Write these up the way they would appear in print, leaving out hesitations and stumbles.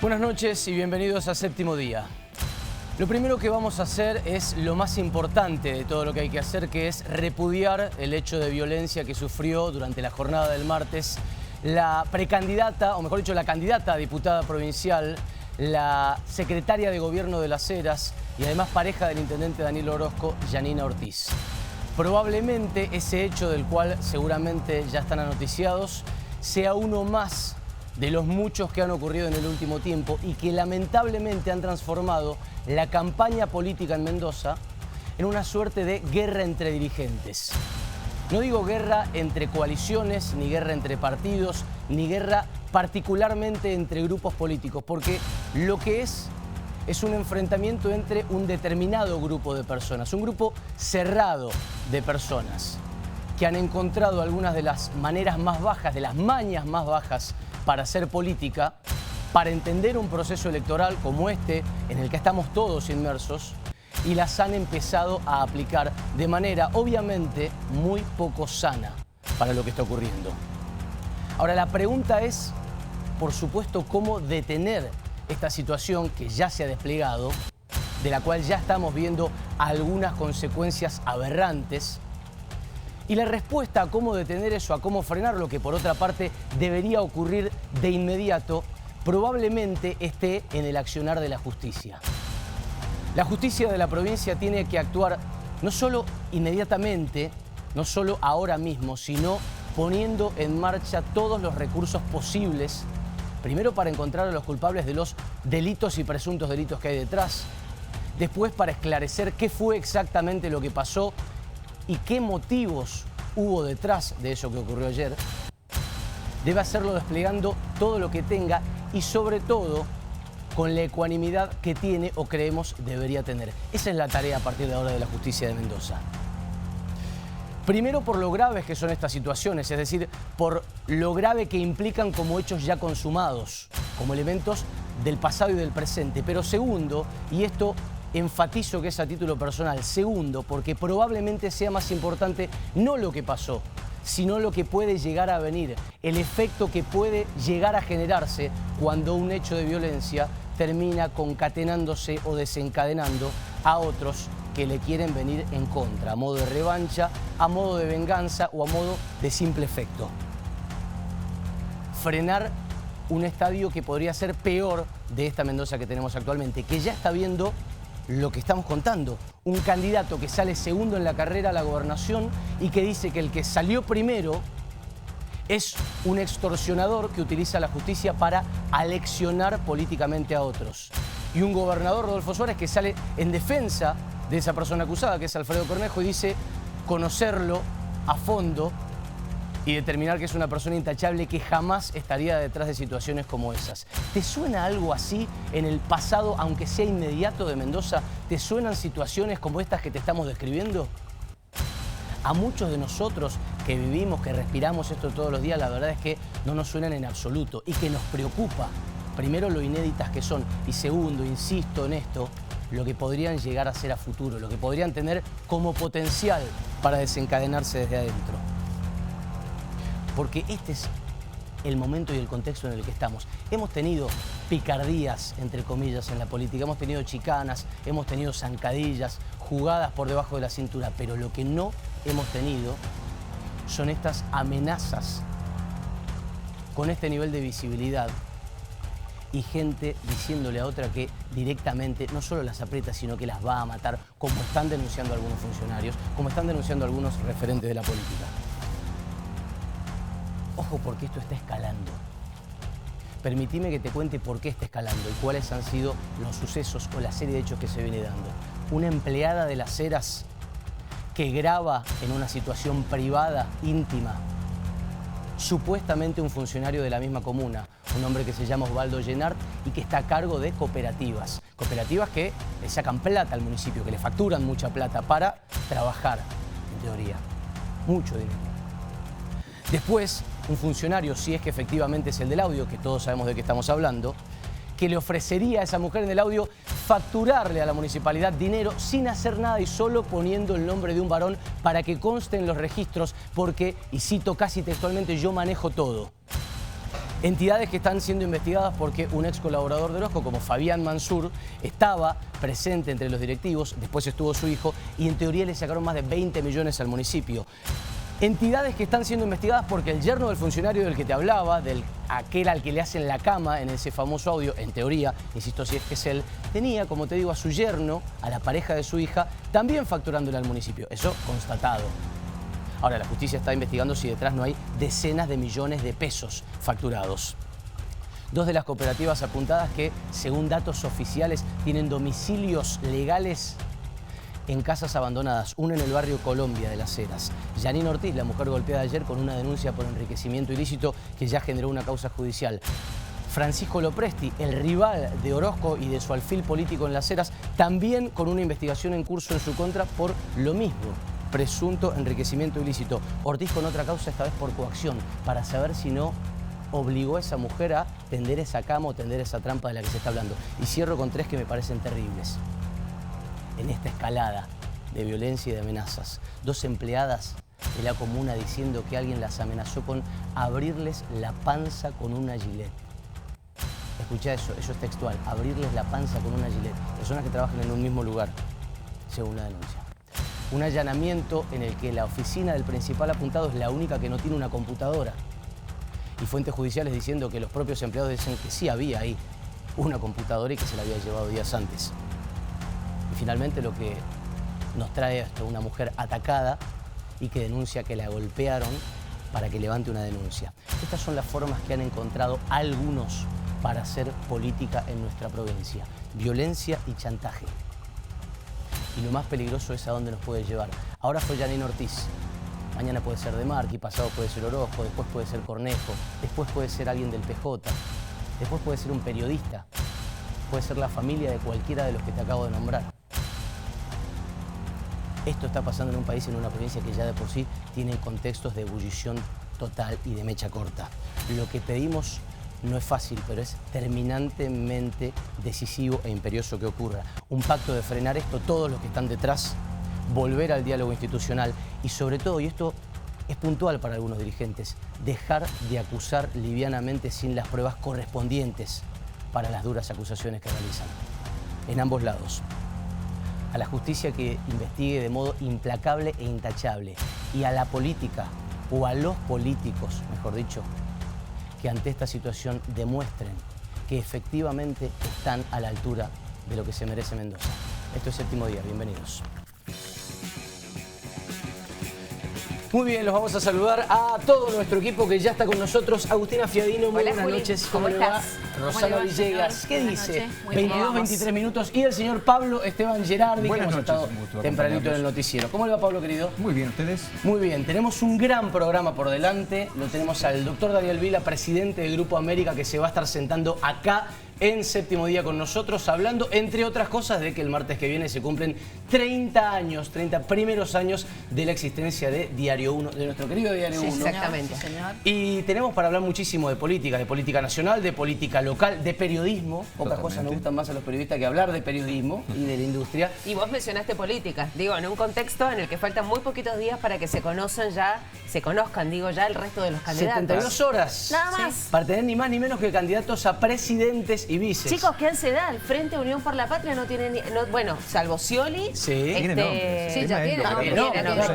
Buenas noches y bienvenidos a Séptimo Día. Lo primero que vamos a hacer es lo más importante de todo lo que hay que hacer, que es repudiar el hecho de violencia que sufrió durante la jornada del martes la precandidata, o mejor dicho, la candidata a diputada provincial, la secretaria de Gobierno de Las Heras y además pareja del intendente Daniel Orozco, Yanina Ortiz. Probablemente ese hecho, del cual seguramente ya están anoticiados, sea uno más de los muchos que han ocurrido en el último tiempo y que lamentablemente han transformado la campaña política en Mendoza en una suerte de guerra entre dirigentes. No digo guerra entre coaliciones, ni guerra entre partidos, ni guerra particularmente entre grupos políticos, porque lo que es un enfrentamiento entre un determinado grupo de personas, un grupo cerrado de personas que han encontrado algunas de las maneras más bajas, de las mañas más bajas para hacer política, para entender un proceso electoral como este, en el que estamos todos inmersos, y las han empezado a aplicar de manera, obviamente, muy poco sana para lo que está ocurriendo. Ahora, la pregunta es, por supuesto, cómo detener esta situación que ya se ha desplegado, de la cual ya estamos viendo algunas consecuencias aberrantes. Y la respuesta a cómo detener eso, a cómo frenarlo, que por otra parte debería ocurrir de inmediato, probablemente esté en el accionar de la justicia. La justicia de la provincia tiene que actuar no solo inmediatamente, no solo ahora mismo, sino poniendo en marcha todos los recursos posibles, primero para encontrar a los culpables de los delitos y presuntos delitos que hay detrás, después para esclarecer qué fue exactamente lo que pasó y qué motivos hubo detrás de eso que ocurrió ayer. Debe hacerlo desplegando todo lo que tenga y sobre todo con la ecuanimidad que tiene o creemos debería tener. Esa es la tarea a partir de ahora de la justicia de Mendoza. Primero por lo graves que son estas situaciones, es decir, por lo grave que implican como hechos ya consumados, como elementos del pasado y del presente. Pero segundo, y esto enfatizo que es a título personal, segundo, porque probablemente sea más importante no lo que pasó, sino lo que puede llegar a venir, el efecto que puede llegar a generarse cuando un hecho de violencia termina concatenándose o desencadenando a otros que le quieren venir en contra, a modo de revancha, a modo de venganza o a modo de simple efecto. Frenar un estadio que podría ser peor de esta Mendoza que tenemos actualmente, que ya está viendo lo que estamos contando. Un candidato que sale segundo en la carrera a la gobernación y que dice que el que salió primero es un extorsionador que utiliza la justicia para aleccionar políticamente a otros. Y un gobernador, Rodolfo Suárez, que sale en defensa de esa persona acusada, que es Alfredo Cornejo, y dice conocerlo a fondo y determinar que es una persona intachable que jamás estaría detrás de situaciones como esas. ¿Te suena algo así en el pasado, aunque sea inmediato, de Mendoza? ¿Te suenan situaciones como estas que te estamos describiendo? A muchos de nosotros que vivimos, que respiramos esto todos los días, la verdad es que no nos suenan en absoluto y que nos preocupa, primero, lo inéditas que son y segundo, insisto en esto, lo que podrían llegar a ser a futuro, lo que podrían tener como potencial para desencadenarse desde adentro. Porque este es el momento y el contexto en el que estamos. Hemos tenido picardías, entre comillas, en la política, hemos tenido chicanas, hemos tenido zancadillas, jugadas por debajo de la cintura, pero lo que no hemos tenido son estas amenazas con este nivel de visibilidad y gente diciéndole a otra que directamente no solo las aprieta, sino que las va a matar, como están denunciando algunos funcionarios, como están denunciando algunos referentes de la política. Ojo, porque esto está escalando. Permitime que te cuente por qué está escalando y cuáles han sido los sucesos o la serie de hechos que se viene dando. Una empleada de Las Heras que graba en una situación privada, íntima, supuestamente un funcionario de la misma comuna, un hombre que se llama Osvaldo Llenart y que está a cargo de cooperativas. Cooperativas que le sacan plata al municipio, que le facturan mucha plata para trabajar, en teoría. Mucho dinero. Después, un funcionario, si es que efectivamente es el del audio, que todos sabemos de qué estamos hablando, que le ofrecería a esa mujer en el audio facturarle a la municipalidad dinero sin hacer nada y solo poniendo el nombre de un varón para que conste en los registros porque, y cito casi textualmente, yo manejo todo. Entidades que están siendo investigadas porque un ex colaborador de Orozco, como Fabián Mansur, estaba presente entre los directivos, después estuvo su hijo y en teoría le sacaron más de 20 millones al municipio. Entidades que están siendo investigadas porque el yerno del funcionario del que te hablaba, aquel al que le hacen la cama en ese famoso audio, en teoría, insisto si es que es él, tenía, como te digo, a su yerno, a la pareja de su hija, también facturándole al municipio. Eso constatado. Ahora, la justicia está investigando si detrás no hay decenas de millones de pesos facturados. Dos de las cooperativas apuntadas que, según datos oficiales, tienen domicilios legales en casas abandonadas, una en el barrio Colombia de Las Heras. Janine Ortiz, la mujer golpeada ayer con una denuncia por enriquecimiento ilícito que ya generó una causa judicial. Francisco Lopresti, el rival de Orozco y de su alfil político en Las Heras, también con una investigación en curso en su contra por lo mismo, presunto enriquecimiento ilícito. Ortiz con otra causa, esta vez por coacción, para saber si no obligó a esa mujer a tender esa cama o tender esa trampa de la que se está hablando. Y cierro con tres que me parecen terribles. En esta escalada de violencia y de amenazas, dos empleadas de la comuna diciendo que alguien las amenazó con abrirles la panza con una gilet. Escuchá eso es textual, abrirles la panza con una gilet. Personas que trabajan en un mismo lugar, según la denuncia. Un allanamiento en el que la oficina del principal apuntado es la única que no tiene una computadora. Y fuentes judiciales diciendo que los propios empleados dicen que sí había ahí una computadora y que se la había llevado días antes. Y finalmente lo que nos trae esto, una mujer atacada y que denuncia que la golpearon para que levante una denuncia. Estas son las formas que han encontrado algunos para hacer política en nuestra provincia. Violencia y chantaje. Y lo más peligroso es a dónde nos puede llevar. Ahora fue Janine Ortiz. Mañana puede ser De Marchi, pasado puede ser Orozco, después puede ser Cornejo, después puede ser alguien del PJ, después puede ser un periodista, puede ser la familia de cualquiera de los que te acabo de nombrar. Esto está pasando en un país, en una provincia que ya de por sí tiene contextos de ebullición total y de mecha corta. Lo que pedimos no es fácil, pero es terminantemente decisivo e imperioso que ocurra. Un pacto de frenar esto, todos los que están detrás, volver al diálogo institucional y sobre todo, y esto es puntual para algunos dirigentes, dejar de acusar livianamente sin las pruebas correspondientes para las duras acusaciones que realizan. En ambos lados. A la justicia que investigue de modo implacable e intachable y a la política, o a los políticos, mejor dicho, que ante esta situación demuestren que efectivamente están a la altura de lo que se merece Mendoza. Esto es Séptimo Día, bienvenidos. Muy bien, los vamos a saludar a todo nuestro equipo que ya está con nosotros. Agustina Fiadino, muy buenas noches. ¿Cómo le va? Rosana Villegas, ¿qué dice? 22, 23 minutos. Y el señor Pablo Esteban Gerardi, que hemos estado tempranito en el noticiero. ¿Cómo le va, Pablo, querido? Muy bien, ¿ustedes? Muy bien, tenemos un gran programa por delante. Lo tenemos al doctor Daniel Vila, presidente del Grupo América, que se va a estar sentando acá en Séptimo Día con nosotros, hablando, entre otras cosas, de que el martes que viene se cumplen 30 años, 30 primeros años de la existencia de Diario 1, de nuestro querido Diario 1. Exactamente, señor. Y tenemos para hablar muchísimo de política nacional, de política local, de periodismo. Pocas cosas nos gustan más a los periodistas que hablar de periodismo y de la industria. Y vos mencionaste política, digo, en un contexto en el que faltan muy poquitos días para que se conozcan ya el resto de los candidatos. 72 horas. Nada más. Sí. Para tener ni más ni menos que candidatos a presidentes y vices. Chicos, ¿qué ansiedad? El Frente Unión por la Patria no tiene ni... bueno, salvo Scioli. Sí. Tiene nombre. Sí, ya tiene.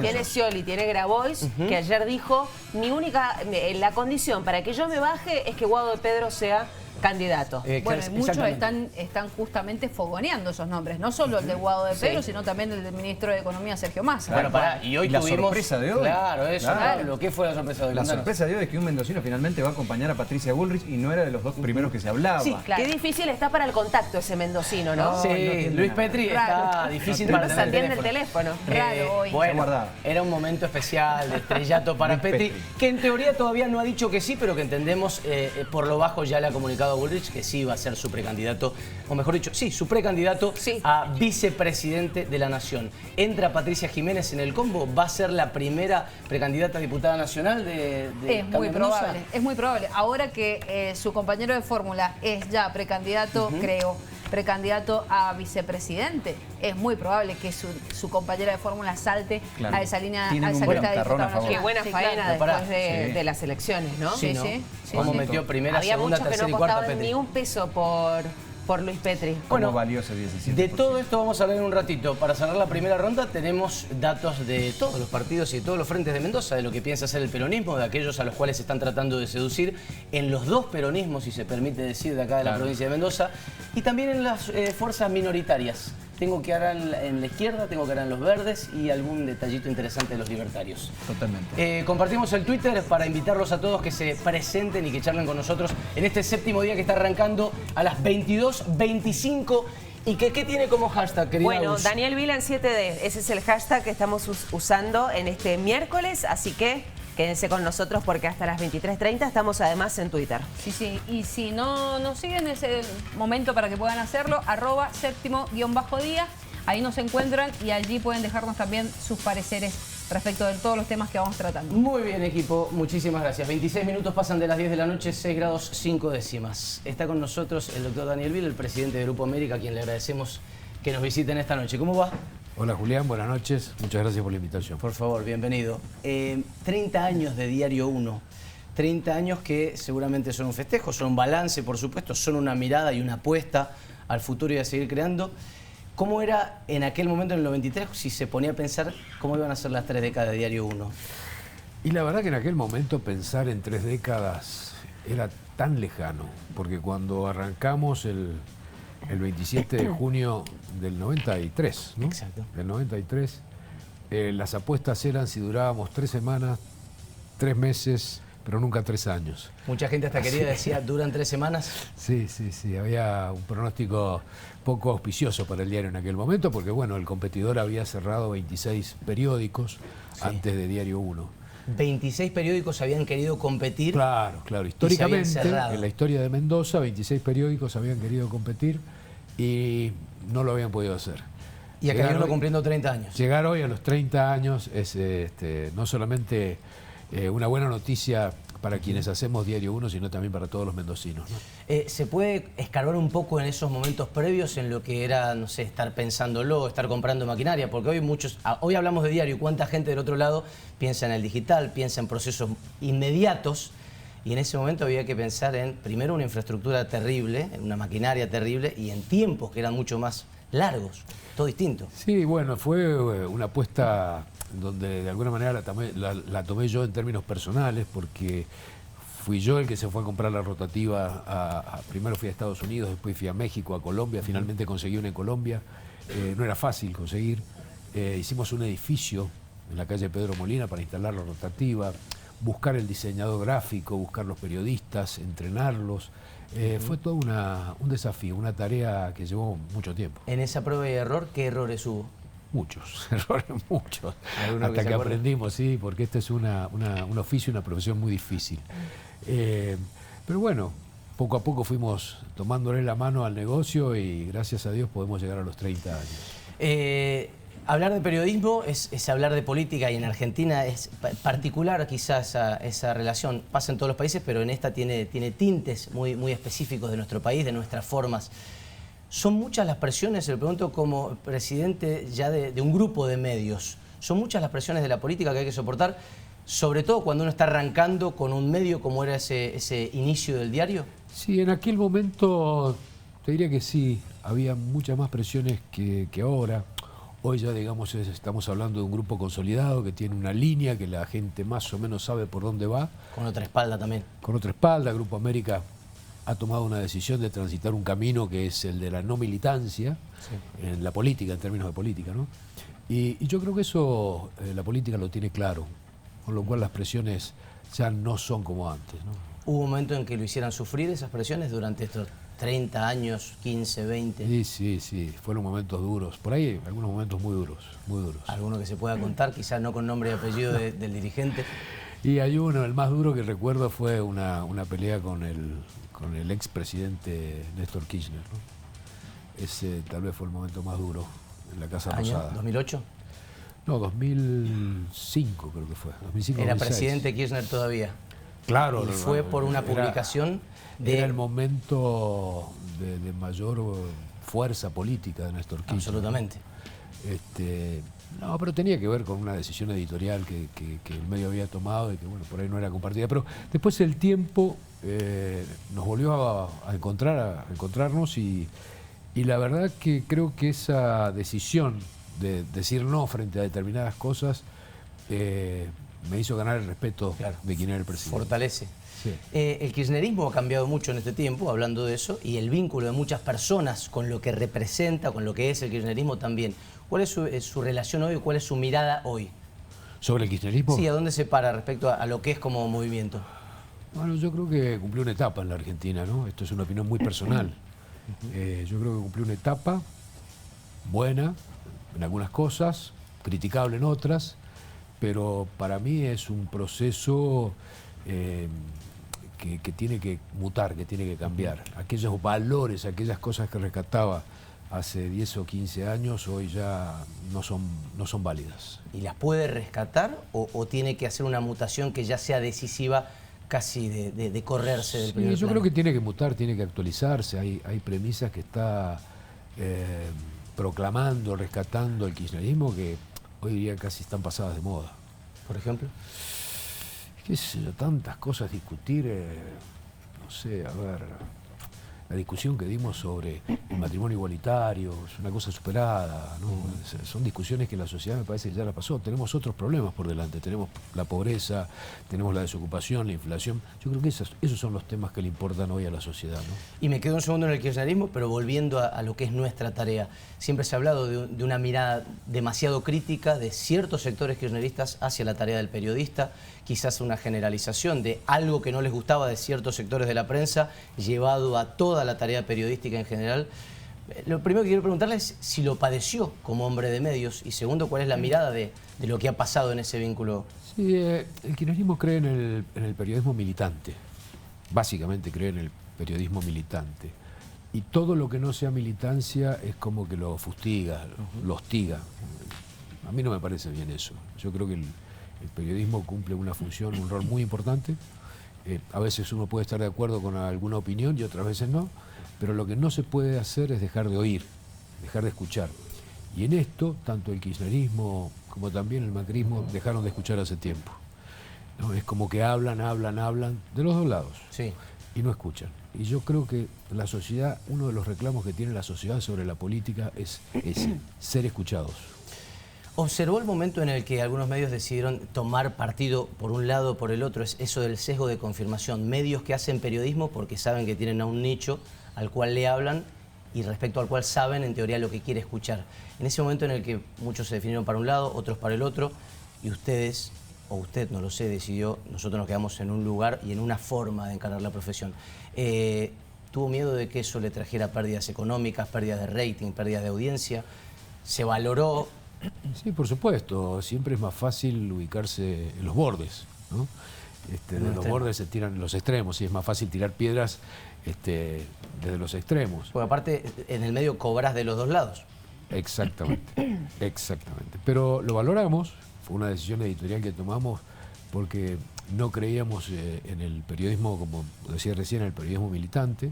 Tiene Scioli, tiene Grabois, que ayer dijo, la condición para que yo me baje es que Guado de Pedro sea candidato. Bueno, y muchos están justamente fogoneando esos nombres, no solo el de Guado de Pedro, sino también el del ministro de Economía, Sergio Massa. Bueno, pará, y hoy la tuvimos... sorpresa de hoy. Claro, eso, Claro. Pablo, ¿qué fue la sorpresa de hoy? La sorpresa de hoy es que un mendocino finalmente va a acompañar a Patricia Bullrich y no era de los dos primeros que se hablaba. Sí, claro. Qué difícil está para el contacto ese mendocino, ¿no? Sí, no Luis Petri está difícil para No se tener atiende el teléfono. Raro hoy. Bueno, era un momento especial de estrellato para Luis Petri, Petri, que en teoría todavía no ha dicho que sí, pero que entendemos por lo bajo ya le ha comunicado a Bullrich que sí va a ser su precandidato, o mejor dicho, sí, su precandidato a vicepresidente de la Nación. Entra Patricia Jiménez en el combo, va a ser la primera precandidata a diputada nacional de Es muy Mendoza. probable, es muy probable. Ahora que su compañero de fórmula es ya precandidato, creo. precandidato a vicepresidente. Es muy probable que su compañera de fórmula salte a esa línea, Tienen a esa un lista de buen carrón a diputados favor. Qué nacionales. buena Sí, faena claro. después de las elecciones, ¿no? Sí, ¿no? sí. Cómo sí. metió primera, Había segunda, muchos que tercera no y cuarta costaban Petri. ni un peso por Luis Petri. ¿Cómo valió ese 17%? De todo esto vamos a hablar en un ratito. Para cerrar la primera ronda tenemos datos de todos los partidos y de todos los frentes de Mendoza, de lo que piensa hacer el peronismo, de aquellos a los cuales están tratando de seducir en los dos peronismos, si se permite decir, de acá de la provincia de Mendoza, y también en las fuerzas minoritarias. Tengo que harán en la izquierda, tengo que harán los verdes y algún detallito interesante de los libertarios. Totalmente. Compartimos el Twitter para invitarlos a todos que se presenten y que charlen con nosotros en este séptimo día que está arrancando a las 22:25. ¿Y qué tiene como hashtag, querida Bueno, Gus? Daniel Vilan 7D, ese es el hashtag que estamos usando en este miércoles, así que quédense con nosotros porque hasta las 23:30 estamos además en Twitter. Sí, sí. Y si no nos siguen, es el momento para que puedan hacerlo. @séptimo_día. Ahí nos encuentran y allí pueden dejarnos también sus pareceres respecto de todos los temas que vamos tratando. Muy bien, equipo. Muchísimas gracias. 26 minutos pasan de las 10 de la noche, 6 grados 5 décimas. Está con nosotros el doctor Daniel Vil, el presidente de Grupo América, a quien le agradecemos que nos visiten esta noche. ¿Cómo va? Hola Julián, buenas noches. Muchas gracias por la invitación. Por favor, bienvenido. 30 años de Diario 1. 30 años que seguramente son un festejo, son un balance, por supuesto, son una mirada y una apuesta al futuro y a seguir creando. ¿Cómo era en aquel momento, en el 93, si se ponía a pensar cómo iban a ser las 3 décadas de Diario 1? Y la verdad que en aquel momento pensar en 3 décadas era tan lejano, porque cuando arrancamos el 27 de junio del 93, ¿no? Exacto. Del 93, las apuestas eran si durábamos 3 semanas, 3 meses, pero nunca 3 años. Mucha gente hasta querida decía, ¿duran 3 semanas? Sí, había un pronóstico poco auspicioso para el diario en aquel momento, porque bueno, el competidor había cerrado 26 periódicos antes de Diario 1. 26 periódicos habían querido competir. Claro, históricamente, cerrado. en la historia de Mendoza, 26 periódicos habían querido competir y no lo habían podido hacer. Y acá Llegar uno hoy- cumpliendo 30 años. Llegar hoy a los 30 años es no solamente una buena noticia para quienes hacemos Diario 1, sino también para todos los mendocinos, ¿no? ¿Se puede escarbar un poco en esos momentos previos en lo que era, no sé, estar pensándolo, estar comprando maquinaria? Porque hoy hablamos de diario y cuánta gente del otro lado piensa en el digital, piensa en procesos inmediatos, y en ese momento había que pensar en, primero, una infraestructura terrible, en una maquinaria terrible, y en tiempos que eran mucho más largos, todo distinto. Sí, bueno, fue una apuesta donde de alguna manera la tomé yo en términos personales, porque fui yo el que se fue a comprar la rotativa. Primero fui a Estados Unidos, después fui a México, a Colombia, finalmente conseguí una en Colombia. No era fácil conseguir. Hicimos un edificio en la calle Pedro Molina para instalar la rotativa, buscar el diseñador gráfico, buscar los periodistas, entrenarlos. Fue todo un desafío, una tarea que llevó mucho tiempo. En esa prueba y error, ¿qué errores hubo? Muchos, errores muchos. ¿Alguno que Hasta se que acuerde? aprendimos, sí, porque este es un oficio, una profesión muy difícil. Pero bueno, poco a poco fuimos tomándole la mano al negocio y gracias a Dios podemos llegar a los 30 años. Hablar de periodismo es hablar de política, y en Argentina es particular quizás esa relación. Pasa en todos los países, pero en esta tiene tintes muy específicos de nuestro país, de nuestras formas. ¿Son muchas las presiones, le pregunto como presidente ya de un grupo de medios, son muchas las presiones de la política que hay que soportar, sobre todo cuando uno está arrancando con un medio como era ese inicio del diario? Sí, en aquel momento te diría que sí, había muchas más presiones que ahora. Hoy ya, digamos, estamos hablando de un grupo consolidado que tiene una línea, que la gente más o menos sabe por dónde va. Con otra espalda también. Con otra espalda, Grupo América ha tomado una decisión de transitar un camino que es el de la no militancia, en la política, en términos de política, ¿no? Y yo creo que eso la política lo tiene claro, con lo cual las presiones ya no son como antes, ¿no? ¿Hubo un momento en que lo hicieran sufrir esas presiones durante estos 30 años, 15, 20? Sí, fueron momentos duros. Por ahí, algunos momentos muy duros, muy duros. ¿Alguno que se pueda contar, quizás no con nombre y apellido del dirigente? Y hay uno, el más duro que recuerdo fue una pelea con el expresidente Néstor Kirchner, ¿no? Ese tal vez fue el momento más duro en la Casa ¿Año? Rosada. ¿2008? No, 2005 creo que fue. 2005, Era 2006. presidente Kirchner todavía. Claro. Y fue por una publicación de... Era el momento de mayor fuerza política de Néstor Kirchner. Absolutamente. No, pero tenía que ver con una decisión editorial que el medio había tomado y que, bueno, por ahí no era compartida. Pero después el tiempo nos volvió a encontrarnos y la verdad que creo que esa decisión de decir no frente a determinadas cosas me hizo ganar el respeto de quien era el presidente. Fortalece. Sí. El kirchnerismo ha cambiado mucho en este tiempo, hablando de eso, y el vínculo de muchas personas con lo que representa, con lo que es el kirchnerismo también. ¿Cuál es su relación hoy? ¿Cuál es su mirada hoy? ¿Sobre el kirchnerismo? Sí, ¿a dónde se para respecto a lo que es como movimiento? Bueno, yo creo que cumplió una etapa en la Argentina, ¿no? Esto es una opinión muy personal. Yo creo que cumplió una etapa buena en algunas cosas, criticable en otras, pero para mí es un proceso que tiene que mutar, que tiene que cambiar. Aquellos valores, aquellas cosas que rescataba hace 10 o 15 años, hoy ya no son válidas. ¿Y las puede rescatar o tiene que hacer una mutación que ya sea decisiva casi de correrse del primer yo plano? creo que tiene que mutar, tiene que actualizarse. Hay premisas que está proclamando, rescatando el kirchnerismo que hoy día casi están pasadas de moda. ¿Por ejemplo? Qué sé yo, tantas cosas a discutir, no sé, a ver, la discusión que dimos sobre el matrimonio igualitario es una cosa superada, ¿no? Son discusiones que la sociedad me parece que ya la pasó. Tenemos otros problemas por delante, tenemos la pobreza, tenemos la desocupación, la inflación. Yo creo que esos son los temas que le importan hoy a la sociedad, ¿no? Y me quedo un segundo en el kirchnerismo, pero volviendo a lo que es nuestra tarea. Siempre se ha hablado de una mirada demasiado crítica de ciertos sectores kirchneristas hacia la tarea del periodista, quizás una generalización de algo que no les gustaba de ciertos sectores de la prensa, llevado a toda la tarea periodística en general. Lo primero que quiero preguntarle es si lo padeció como hombre de medios y segundo, cuál es la mirada de lo que ha pasado en ese vínculo. Sí, el kirchnerismo cree en el periodismo militante, básicamente cree en el periodismo militante. Y todo lo que no sea militancia es como que lo fustiga, lo hostiga. A mí no me parece bien eso. Yo creo que el periodismo cumple una función, un rol muy importante. A veces uno puede estar de acuerdo con alguna opinión y otras veces no, pero lo que no se puede hacer es dejar de oír, dejar de escuchar. Y en esto, tanto el kirchnerismo como también el macrismo dejaron de escuchar hace tiempo, ¿no? Es como que hablan de los dos lados, Sí. y no escuchan. Y yo creo que la sociedad, uno de los reclamos que tiene la sociedad sobre la política es ser escuchados. ¿Observó el momento en el que algunos medios decidieron tomar partido por un lado o por el otro? Es eso del sesgo de confirmación. Medios que hacen periodismo porque saben que tienen a un nicho al cual le hablan y respecto al cual saben en teoría lo que quiere escuchar. En ese momento en el que muchos se definieron para un lado, otros para el otro, y ustedes, o usted, no lo sé, decidió, nosotros nos quedamos en un lugar y en una forma de encarar la profesión. ¿Tuvo miedo de que eso le trajera pérdidas económicas, pérdidas de rating, pérdidas de audiencia? ¿Se valoró? Sí, por supuesto. Siempre es más fácil ubicarse en los bordes, ¿no? De los bordes se tiran los extremos y es más fácil tirar piedras desde los extremos. Porque aparte, en el medio cobras de los dos lados. Exactamente, exactamente. Pero lo valoramos, fue una decisión editorial que tomamos porque no creíamos en el periodismo, como decía recién, el periodismo militante,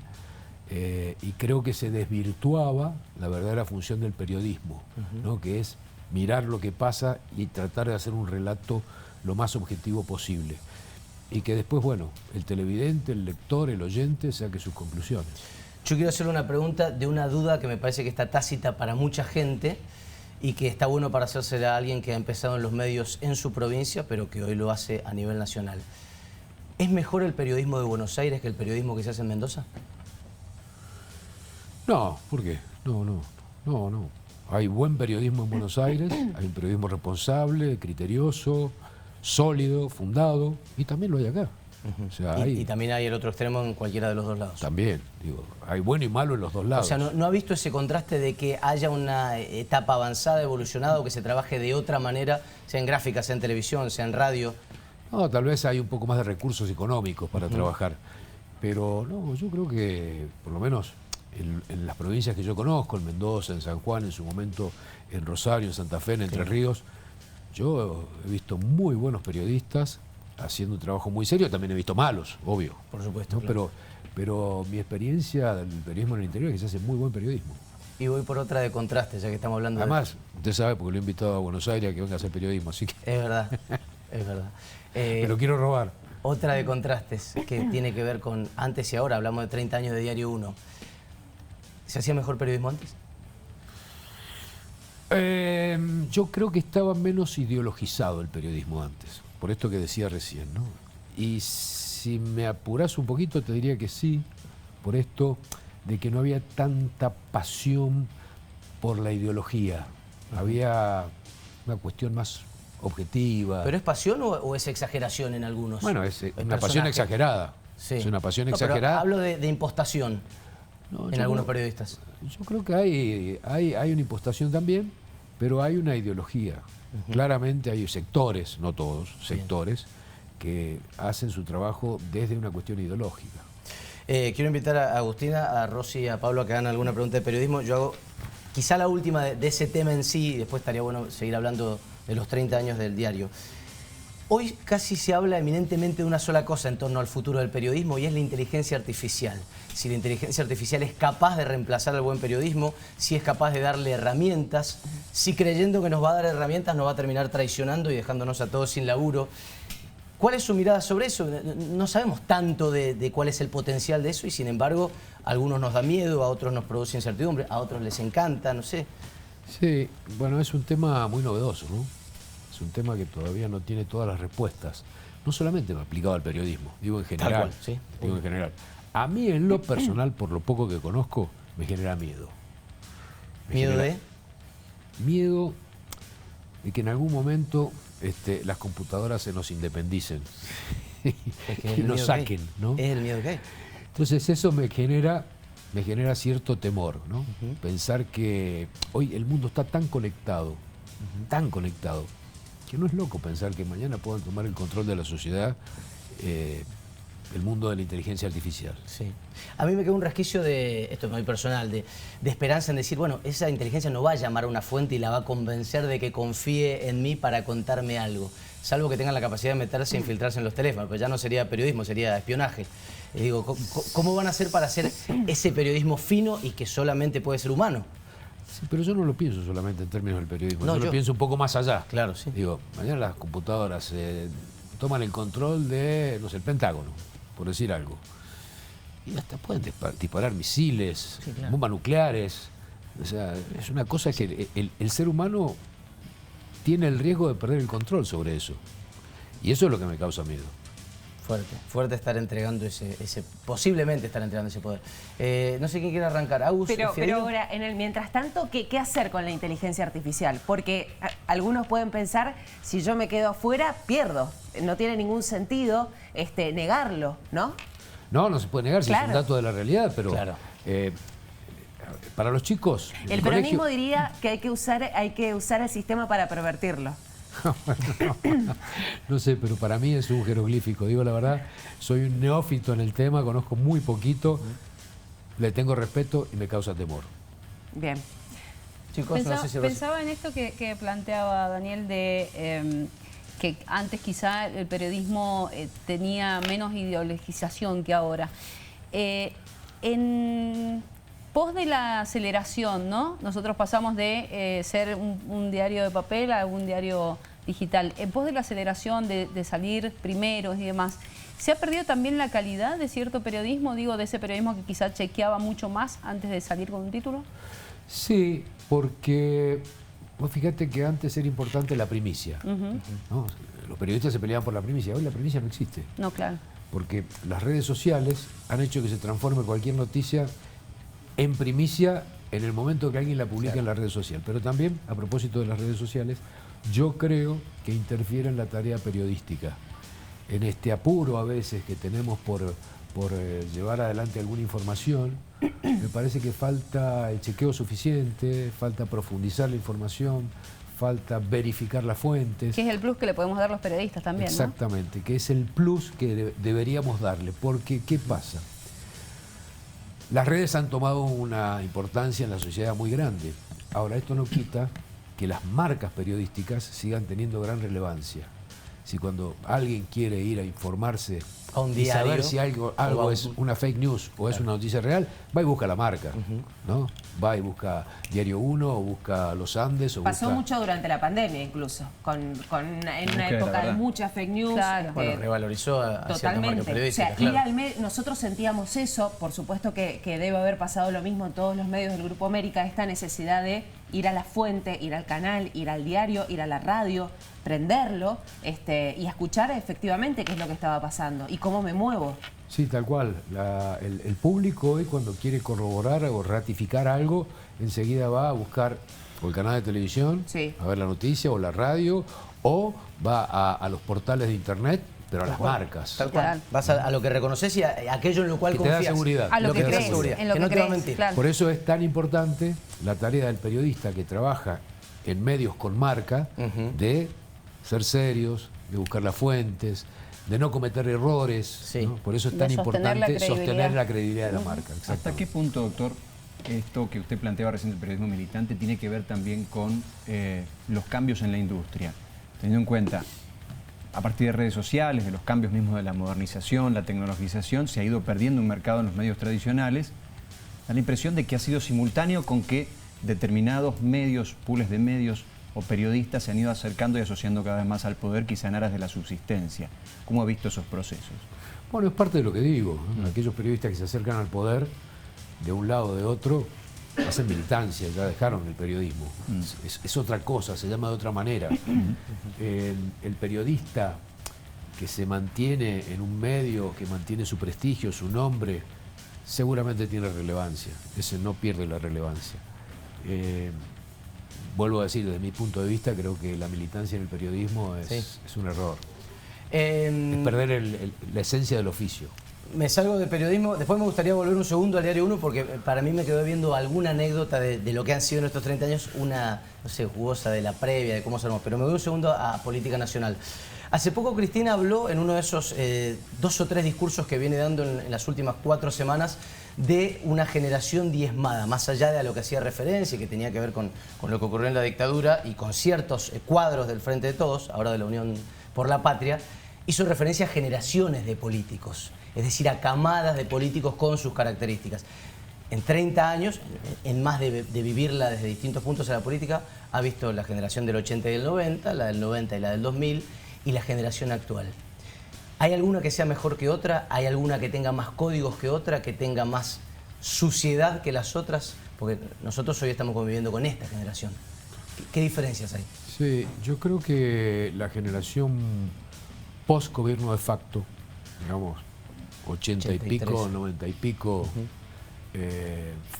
y creo que se desvirtuaba la verdadera función del periodismo, ¿no? Que es mirar lo que pasa y tratar de hacer un relato lo más objetivo posible. Y que después, bueno, el televidente, el lector, el oyente saque sus conclusiones. Yo quiero hacerle una pregunta de una duda que me parece que está tácita para mucha gente y que está bueno para hacérsela a alguien que ha empezado en los medios en su provincia, pero que hoy lo hace a nivel nacional. ¿Es mejor el periodismo de Buenos Aires que el periodismo que se hace en Mendoza? No, ¿por qué? No. Hay buen periodismo en Buenos Aires, hay un periodismo responsable, criterioso, sólido, fundado, y también lo hay acá. O sea, Y también hay el otro extremo en cualquiera de los dos lados. También, digo, hay bueno y malo en los dos lados. O sea, ¿no ha visto ese contraste de que haya una etapa avanzada, evolucionada, o que se trabaje de otra manera, sea en gráfica, sea en televisión, sea en radio? No, tal vez hay un poco más de recursos económicos para trabajar, pero no, yo creo que, por lo menos en las provincias que yo conozco, en Mendoza, en San Juan, en su momento en Rosario, en Santa Fe, en Entre Ríos, yo he visto muy buenos periodistas haciendo un trabajo muy serio, también he visto malos, obvio. Por supuesto. ¿no? Claro. Pero mi experiencia del periodismo en el interior es que se hace muy buen periodismo. Y voy por otra de contraste, ya que estamos hablando Además, usted sabe, porque lo he invitado a Buenos Aires a que venga a hacer periodismo, así que... Es verdad, es verdad. Me lo quiero robar. Otra de contrastes que tiene que ver con antes y ahora, hablamos de 30 años de Diario 1. ¿Se hacía mejor periodismo antes? Yo creo que estaba menos ideologizado el periodismo antes, por esto que decía recién, ¿no? Y si me apuras un poquito te diría que sí, por esto de que no había tanta pasión por la ideología. Había una cuestión más objetiva. ¿Pero es pasión o es exageración en algunos? Bueno, es una pasión exagerada. Sí. Es una pasión No, pero exagerada. hablo de impostación No, en yo algunos creo- periodistas. Yo creo que hay una impostación también, pero hay una ideología. Claramente hay sectores, no todos, sectores, que hacen su trabajo desde una cuestión ideológica. Quiero invitar a Agustina, a Rosy y a Pablo a que hagan alguna pregunta de periodismo. Yo hago quizá la última de ese tema en sí, y después estaría bueno seguir hablando de los 30 años del diario. Hoy casi se habla eminentemente de una sola cosa en torno al futuro del periodismo, y es la inteligencia artificial. Si la inteligencia artificial es capaz de reemplazar al buen periodismo, si es capaz de darle herramientas, si creyendo que nos va a dar herramientas nos va a terminar traicionando y dejándonos a todos sin laburo. ¿Cuál es su mirada sobre eso? No sabemos tanto de cuál es el potencial de eso, y sin embargo a algunos nos da miedo, a otros nos produce incertidumbre, a otros les encanta, no sé. Sí, bueno, es un tema muy novedoso, ¿no? Es un tema que todavía no tiene todas las respuestas. No solamente aplicado al periodismo, digo en general. Tal cual, sí. Digo en general. A mí en lo personal, por lo poco que conozco, me genera miedo. ¿Miedo de? Miedo de que en algún momento las computadoras se nos independicen Es que es y el nos miedo que hay. saquen, ¿no? Es el miedo que hay. Entonces eso me genera cierto temor, ¿no? Pensar que hoy el mundo está tan conectado, que no es loco pensar que mañana puedan tomar el control de la sociedad el mundo de la inteligencia artificial. Sí. A mí me queda un resquicio de, esto es muy personal, de esperanza en decir, bueno, esa inteligencia no va a llamar a una fuente y la va a convencer de que confíe en mí para contarme algo. Salvo que tengan la capacidad de meterse e infiltrarse en los teléfonos, pues ya no sería periodismo, sería espionaje. Y digo, ¿cómo van a hacer para hacer ese periodismo fino y que solamente puede ser humano? Sí, pero yo no lo pienso solamente en términos del periodismo, No, yo lo pienso un poco más allá. Claro, sí. Digo, mañana las computadoras toman el control de, no sé, el Pentágono, por decir algo. Y hasta pueden disparar misiles, Sí, claro. bombas nucleares. O sea, es una cosa que el ser humano tiene el riesgo de perder el control sobre eso. Y eso es lo que me causa miedo. Fuerte estar entregando posiblemente estar entregando ese poder. No sé quién quiere arrancar. Agus, Pero Fiorino. ahora, en el mientras tanto, ¿qué hacer con la inteligencia artificial? Porque algunos pueden pensar, si yo me quedo afuera, pierdo. No tiene ningún sentido negarlo, ¿no? No se puede negar si es Claro. un dato de la realidad, pero Claro. para los chicos... en El colegio- peronismo diría que hay que usar el sistema para pervertirlo. No sé, pero para mí es un jeroglífico, digo la verdad, soy un neófito en el tema, conozco muy poquito, le tengo respeto y me causa temor. Bien. Chicos, no sé si Pensaba en esto que planteaba Daniel de que antes quizá el periodismo tenía menos ideologización que ahora. En pos de la aceleración, ¿no? Nosotros pasamos de ser un diario de papel a un diario digital. En pos de la aceleración, de salir primeros y demás, ¿se ha perdido también la calidad de cierto periodismo? Digo, de ese periodismo que quizá chequeaba mucho más antes de salir con un título. Sí, porque vos fíjate que antes era importante la primicia, ¿no? Los periodistas se peleaban por la primicia, hoy la primicia no existe. No, claro. Porque las redes sociales han hecho que se transforme cualquier noticia en primicia en el momento que alguien la publica en la red social. Pero también, a propósito de las redes sociales, yo creo que interfiere en la tarea periodística. En este apuro a veces que tenemos por llevar adelante alguna información, me parece que falta el chequeo suficiente, falta profundizar la información, falta verificar las fuentes. Que es el plus que le podemos dar los periodistas también, ¿no? Exactamente, que es el plus que deberíamos darle, porque ¿qué pasa? Las redes han tomado una importancia en la sociedad muy grande. Ahora, esto no quita que las marcas periodísticas sigan teniendo gran relevancia. si cuando alguien quiere ir a informarse A un y saber diario, si algo o a un- es una fake news o es una noticia real, va y busca la marca, ¿no? Va y busca Diario 1 o busca Los Andes o Pasó busca... mucho durante la pandemia incluso, en una Búsqueda de la época de verdad. muchas fake news. Claro. Bueno, revalorizó a ciertas marcas Totalmente. O periodísticas, sea, claro. nosotros sentíamos eso, por supuesto que debe haber pasado lo mismo en todos los medios del Grupo América, esta necesidad de ir a la fuente, ir al canal, ir al diario, ir a la radio, prenderlo y escuchar efectivamente qué es lo que estaba pasando y cómo me muevo. Sí, tal cual. El público hoy cuando quiere corroborar o ratificar algo, enseguida va a buscar o el canal de televisión, Sí. a ver la noticia o la radio, o va a los portales de internet, pero a las marcas. Tal cual. Claro. Vas a lo que reconoces y a aquello en lo cual Que te da confías. seguridad. A lo que te da crees, seguridad. en lo que que no te va a crees, mentir. claro. Por eso es tan importante la tarea del periodista que trabaja en medios con marca, de ser serios, de buscar las fuentes, de no cometer errores. Sí. ¿no? Por eso es De tan sostener la importante credibilidad. sostener la credibilidad de la marca. ¿Hasta exactamente. qué punto, doctor, esto que usted planteaba recién del periodismo militante tiene que ver también con los cambios en la industria? Teniendo en cuenta, a partir de redes sociales, de los cambios mismos de la modernización, la tecnologización, se ha ido perdiendo un mercado en los medios tradicionales. Da la impresión de que ha sido simultáneo con que determinados medios, pools de medios o periodistas se han ido acercando y asociando cada vez más al poder, quizá en aras de la subsistencia. ¿Cómo ha visto esos procesos? Bueno, es parte de lo que digo. ¿no? Aquellos periodistas que se acercan al poder, de un lado o de otro, hacen militancia, ya dejaron el periodismo. Es otra cosa, se llama de otra manera. El periodista que se mantiene en un medio, que mantiene su prestigio, su nombre, seguramente tiene relevancia. Ese no pierde la relevancia. Vuelvo a decir, desde mi punto de vista, creo que la militancia en el periodismo es un error. Es perder la esencia del oficio. Me salgo del periodismo, después me gustaría volver un segundo al Diario 1 porque para mí me quedó viendo alguna anécdota de lo que han sido en estos 30 años, una, no sé, jugosa de la previa, de cómo se armó, pero me voy un segundo a política nacional. Hace poco Cristina habló en uno de esos 2 o 3 discursos que viene dando en las últimas 4 semanas de una generación diezmada, más allá de a lo que hacía referencia y que tenía que ver con lo que ocurrió en la dictadura y con ciertos cuadros del Frente de Todos, ahora de la Unión por la Patria, hizo referencia a generaciones de políticos, es decir, a camadas de políticos con sus características. En 30 años, en más de vivirla desde distintos puntos de la política, ha visto la generación del 80 y del 90, la del 90 y la del 2000, y la generación actual. ¿Hay alguna que sea mejor que otra? ¿Hay alguna que tenga más códigos que otra, que tenga más suciedad que las otras? Porque nosotros hoy estamos conviviendo con esta generación. ¿Qué diferencias hay? Sí, yo creo que la generación post-gobierno de facto, digamos, 80 y 83. pico, 90 y pico,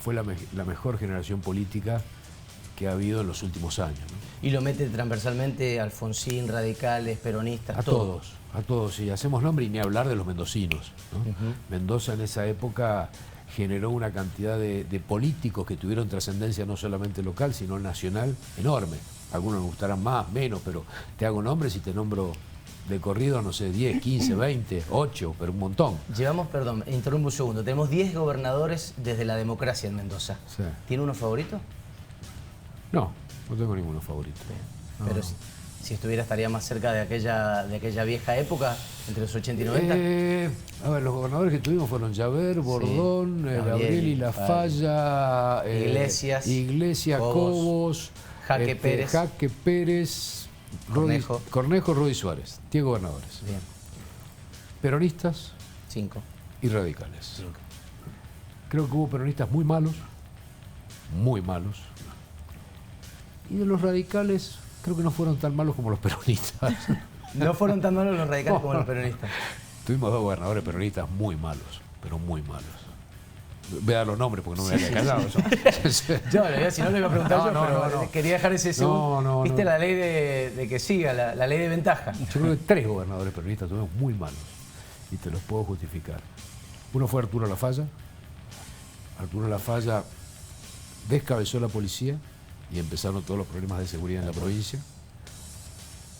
fue la mejor generación política que ha habido en los últimos años, ¿no? Y lo mete transversalmente Alfonsín, radicales, peronistas, A todos, y hacemos nombre y ni hablar de los mendocinos, ¿no? Mendoza en esa época generó una cantidad de políticos que tuvieron trascendencia no solamente local, sino nacional, enorme. Algunos me gustarán más, menos, pero te hago nombres y te nombro de corrido, no sé, 10, 15, 20, 8, pero un montón. Llevamos, perdón, interrumpo un segundo, tenemos 10 gobernadores desde la democracia en Mendoza. Sí. ¿Tiene uno favorito? No tengo ninguno favorito. Pero si estuviera estaría más cerca de aquella vieja época, entre los 80 y 90. A ver, los gobernadores que tuvimos fueron Javer, Bordón, Gabriel y Lafalla, Iglesias, Cobos, Jaque Pérez. Jaque Pérez, Cornejo, Rodi Suárez, 10 gobernadores. Bien, Peronistas 5. y radicales. Creo que hubo peronistas muy malos, y de los radicales creo que no fueron tan malos como los peronistas. No fueron tan malos los radicales como los peronistas. Tuvimos 2 gobernadores peronistas muy malos, pero muy malos. Voy a dar los nombres porque no me había callado. Yo, si no le iba a preguntar No. quería dejar ese segundo. No. ¿Viste la ley de que siga, la ley de ventaja? Yo creo que 3 gobernadores peronistas tuvimos muy malos y te los puedo justificar. Uno fue Arturo Lafalla. Arturo Lafalla descabezó la policía y empezaron todos los problemas de seguridad en la provincia.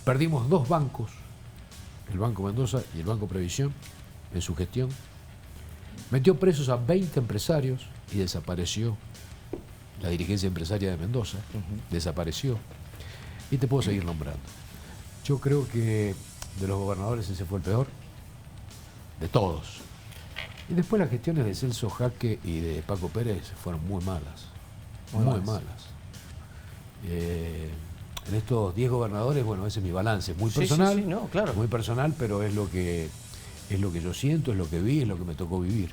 Perdimos 2 bancos, el Banco Mendoza y el Banco Previsión, en su gestión. Metió presos a 20 empresarios y desapareció la dirigencia empresaria de Mendoza. Desapareció. Y te puedo seguir nombrando. Yo creo que de los gobernadores ese fue el peor, de todos. Y después las gestiones de Celso Jaque y de Paco Pérez fueron muy malas, muy malas. En estos 10 gobernadores, bueno, ese es mi balance, muy personal, Sí, no, claro. muy personal, pero es lo que yo siento, es lo que vi, es lo que me tocó vivir.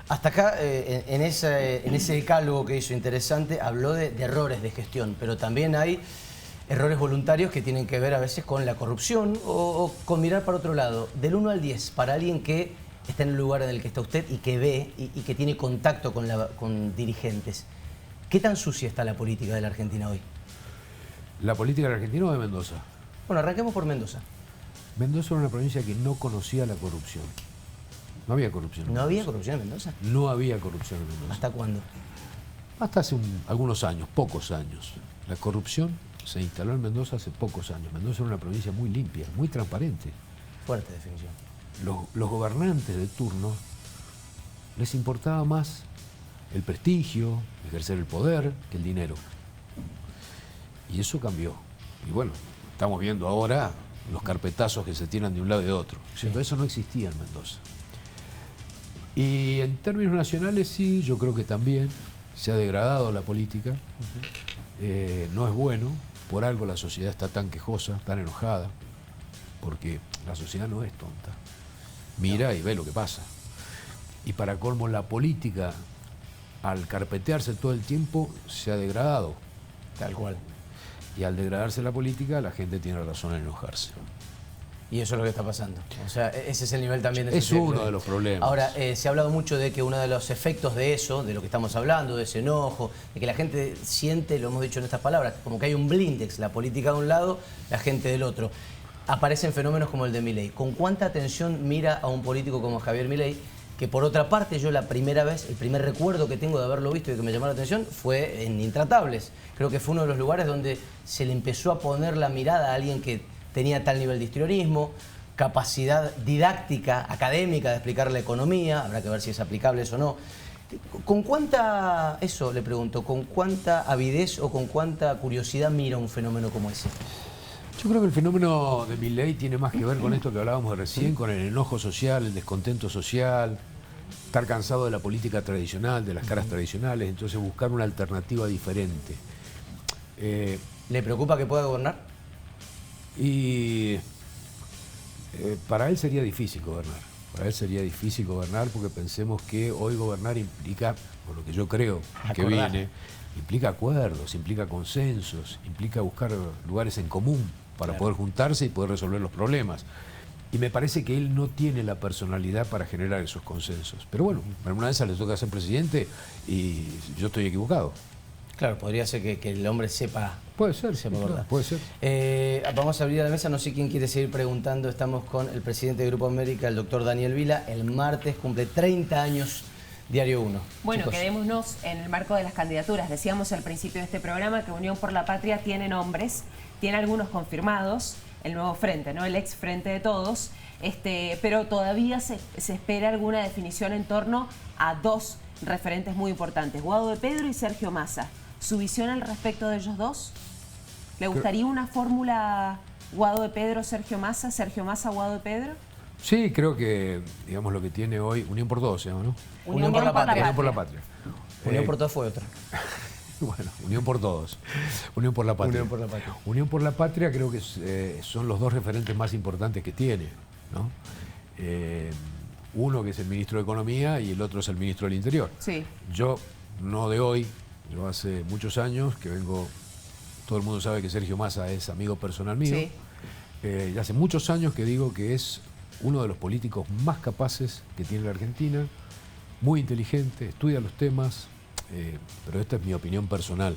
Hasta acá, en ese decálogo que hizo interesante, habló de errores de gestión, pero también hay errores voluntarios que tienen que ver a veces con la corrupción o con mirar para otro lado. Del 1 al 10, para alguien que está en el lugar en el que está usted y que ve y que tiene contacto con dirigentes, ¿qué tan sucia está la política de la Argentina hoy? ¿La política de Argentina o de Mendoza? Bueno, arranquemos por Mendoza. Mendoza era una provincia que no conocía la corrupción. No había corrupción. en ¿No había Mendoza. corrupción en Mendoza? No había corrupción en Mendoza. ¿Hasta cuándo? Hasta hace algunos años, pocos años. La corrupción se instaló en Mendoza hace pocos años. Mendoza era una provincia muy limpia, muy transparente. Fuerte definición. Los gobernantes de turno les importaba más el prestigio, ejercer el poder, que el dinero. Y eso cambió. Y bueno, estamos viendo ahora los carpetazos que se tiran de un lado y de otro. Pero eso no existía en Mendoza. Y en términos nacionales sí, yo creo que también se ha degradado la política. No es bueno, por algo la sociedad está tan quejosa, tan enojada, porque la sociedad no es tonta. Mira y ve lo que pasa. Y para colmo, la política, al carpetearse todo el tiempo, se ha degradado. Tal cual. Y al degradarse la política, la gente tiene razón en enojarse. Y eso es lo que está pasando. O sea, ese es el nivel también de Es sociedad. uno de los problemas. Ahora, se ha hablado mucho de que uno de los efectos de eso, de lo que estamos hablando, de ese enojo, de que la gente siente, lo hemos dicho en estas palabras, como que hay un blindex, la política de un lado, la gente del otro. Aparecen fenómenos como el de Milei. ¿Con cuánta atención mira a un político como Javier Milei? Que por otra parte, yo la primera vez, el primer recuerdo que tengo de haberlo visto y que me llamó la atención fue en Intratables. Creo que fue uno de los lugares donde se le empezó a poner la mirada a alguien que tenía tal nivel de histrionismo, capacidad didáctica, académica de explicar la economía, habrá que ver si es aplicable eso o no. ¿Con cuánta, eso le pregunto, con cuánta avidez o con cuánta curiosidad mira un fenómeno como ese? Yo creo que el fenómeno de Milei tiene más que ver con esto que hablábamos recién, con el enojo social, el descontento social, estar cansado de la política tradicional, de las caras tradicionales, entonces buscar una alternativa diferente. ¿Le preocupa que pueda gobernar? Y para él sería difícil gobernar. Para él sería difícil gobernar porque pensemos que hoy gobernar implica, por lo que yo creo que Acordar. viene, implica acuerdos, implica consensos, implica buscar lugares en común para poder juntarse y poder resolver los problemas. Y me parece que él no tiene la personalidad para generar esos consensos. Pero bueno, alguna vez le toca ser presidente y yo estoy equivocado. Claro, podría ser que el hombre sepa. Puede ser, Sepa claro, verdad. puede ser. Vamos a abrir la mesa, no sé quién quiere seguir preguntando. Estamos con el presidente del Grupo América, el doctor Daniel Vila. El martes cumple 30 años Diario 1. Bueno, Chicos, quedémonos en el marco de las candidaturas. Decíamos al principio de este programa que Unión por la Patria tiene nombres, tiene algunos confirmados, el nuevo frente, ¿no? El ex Frente de Todos, pero todavía se espera alguna definición en torno a dos referentes muy importantes, Guado de Pedro y Sergio Massa. ¿Su visión al respecto de ellos dos? ¿Le gustaría una fórmula Guado de Pedro, Sergio Massa, Guado de Pedro? Sí, creo que, digamos, lo que tiene hoy, Unión por Todos se llama, ¿no? Unión por la Patria. Unión por la Patria. Unión por Todos fue otra. Bueno, Unión por Todos. Unión por la Patria. Unión por la Patria. Unión por la Patria creo que son los dos referentes más importantes que tiene, ¿no? Uno que es el ministro de Economía y el otro es el ministro del Interior. Sí. Yo, no de hoy, yo hace muchos años que vengo, todo el mundo sabe que Sergio Massa es amigo personal mío. Sí. Y hace muchos años que digo que es uno de los políticos más capaces que tiene la Argentina, muy inteligente, estudia los temas, pero esta es mi opinión personal.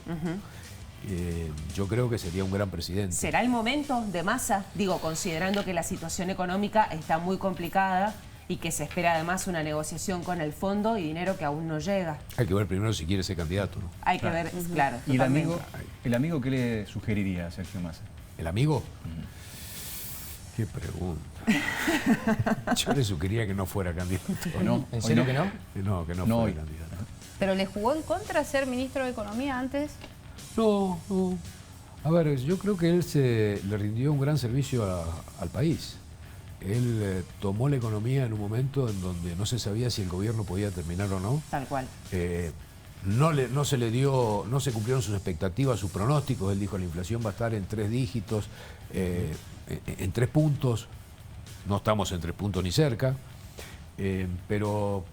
Yo creo que sería un gran presidente. ¿Será el momento de Massa? Digo, considerando que la situación económica está muy complicada y que se espera además una negociación con el fondo y dinero que aún no llega. Hay que ver primero si quiere ser candidato, ¿no? Hay que ver, claro. ¿Y totalmente. el amigo qué le sugeriría a Sergio Massa? ¿El amigo? Qué pregunta. Yo le sugería que no fuera candidato. ¿O no? ¿En serio que no? No, que no No fuera hoy. candidato. ¿Pero le jugó en contra ser ministro de Economía antes? No, no. A ver, yo creo que él le rindió un gran servicio al país. Él tomó la economía en un momento en donde no se sabía si el gobierno podía terminar o no. Tal cual. No se cumplieron sus expectativas, sus pronósticos. Él dijo la inflación va a estar en 3 dígitos, en 3 puntos. No estamos en 3 puntos ni cerca, pero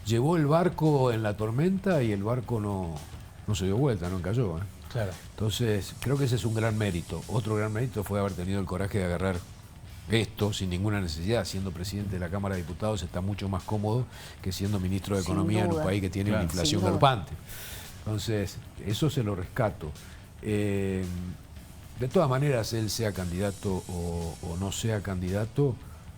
llevó el barco en la tormenta y el barco no se dio vuelta, no encalló. Claro. Entonces, creo que ese es un gran mérito. Otro gran mérito fue haber tenido el coraje de agarrar esto sin ninguna necesidad. Siendo presidente de la Cámara de Diputados está mucho más cómodo que siendo ministro de Sin Economía en un duda. país que tiene una inflación Sin duda. galopante. Entonces, eso se lo rescato. De todas maneras, él sea candidato o no sea candidato,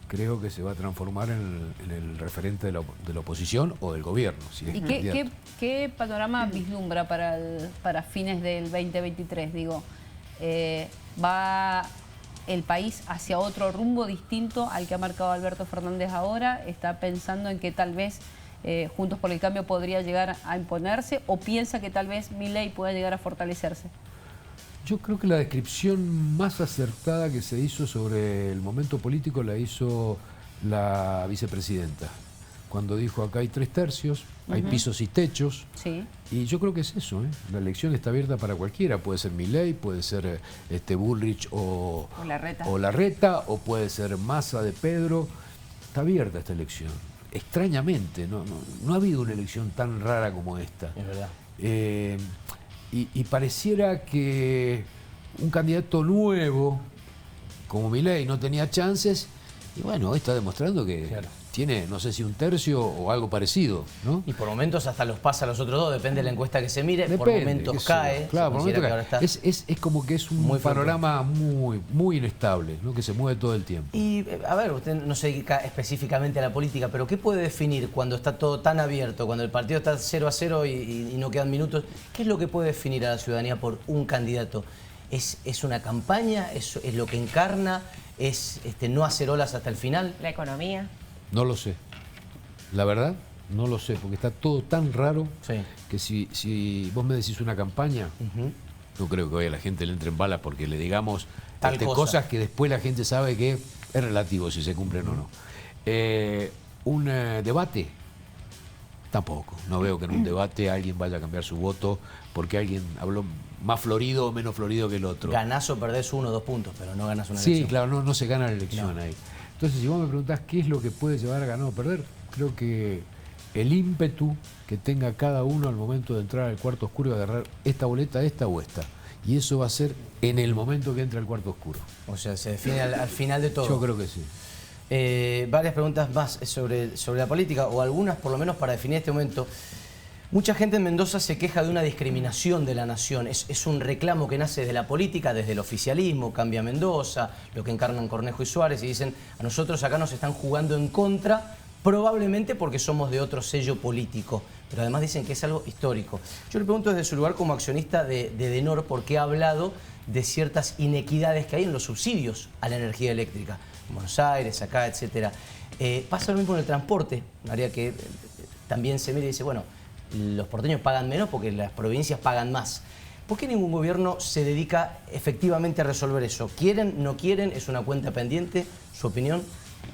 creo que se va a transformar en el referente de la oposición o del gobierno. Si es ¿Y candidato. qué panorama vislumbra para fines del 2023? Digo, ¿va el país hacia otro rumbo distinto al que ha marcado Alberto Fernández ahora? ¿Está pensando en que tal vez Juntos por el Cambio podría llegar a imponerse o piensa que tal vez Milei pueda llegar a fortalecerse? Yo creo que la descripción más acertada que se hizo sobre el momento político la hizo la vicepresidenta, cuando dijo acá hay 3 tercios, hay pisos y techos, Sí. y yo creo que es eso, la elección está abierta para cualquiera, puede ser Milei, puede ser Bullrich o Larreta, o puede ser Massa de Pedro, está abierta esta elección. Extrañamente, no ha habido una elección tan rara como esta. Es verdad. Y pareciera que un candidato nuevo como Milei no tenía chances, y bueno, hoy está demostrando que Claro. tiene, no sé si 1/3 o algo parecido, ¿no? Y por momentos hasta los pasa a los otros dos, depende de la encuesta que se mire, por Depende, momentos qué sé yo. cae. Claro, se por considera momentos que ahora cae. está Es como que es un muy fuerte. panorama muy inestable, ¿no? Que se mueve todo el tiempo. Y, a ver, usted no se dedica específicamente a la política, pero ¿qué puede definir cuando está todo tan abierto, cuando el partido está 0-0 y no quedan minutos? ¿Qué es lo que puede definir a la ciudadanía por un candidato? ¿Es una campaña? ¿Es lo que encarna? ¿Es no hacer olas hasta el final? La economía. No lo sé. La verdad, no lo sé, porque está todo tan raro Sí. que si vos me decís una campaña, no creo que hoy a la gente le entre en bala porque le digamos Tal cosa. cosas que después la gente sabe que es relativo si se cumplen o no. Un debate, tampoco. No veo que en un debate alguien vaya a cambiar su voto porque alguien habló más florido o menos florido que el otro. Ganás o perdés 1 o 2 puntos, pero no ganás una Sí, elección. claro, no se gana la elección No. ahí. Entonces, si vos me preguntás qué es lo que puede llevar a ganar o perder, creo que el ímpetu que tenga cada uno al momento de entrar al cuarto oscuro y agarrar esta boleta, esta o esta. Y eso va a ser en el momento que entra al cuarto oscuro. O sea, se define al final de todo. Yo creo que sí. Varias preguntas más sobre la política, o algunas por lo menos para definir este momento. Mucha gente en Mendoza se queja de una discriminación de la nación. Es un reclamo que nace de la política, desde el oficialismo, Cambia Mendoza, lo que encarnan Cornejo y Suárez, y dicen, a nosotros acá nos están jugando en contra, probablemente porque somos de otro sello político. Pero además dicen que es algo histórico. Yo le pregunto desde su lugar como accionista de Denor, porque ha hablado de ciertas inequidades que hay en los subsidios a la energía eléctrica. En Buenos Aires, acá, etcétera. Pasa lo mismo en el transporte, María, que también se mira y dice, bueno, los porteños pagan menos porque las provincias pagan más. ¿Por qué ningún gobierno se dedica efectivamente a resolver eso? ¿Quieren, no quieren? ¿Es una cuenta pendiente? ¿Su opinión?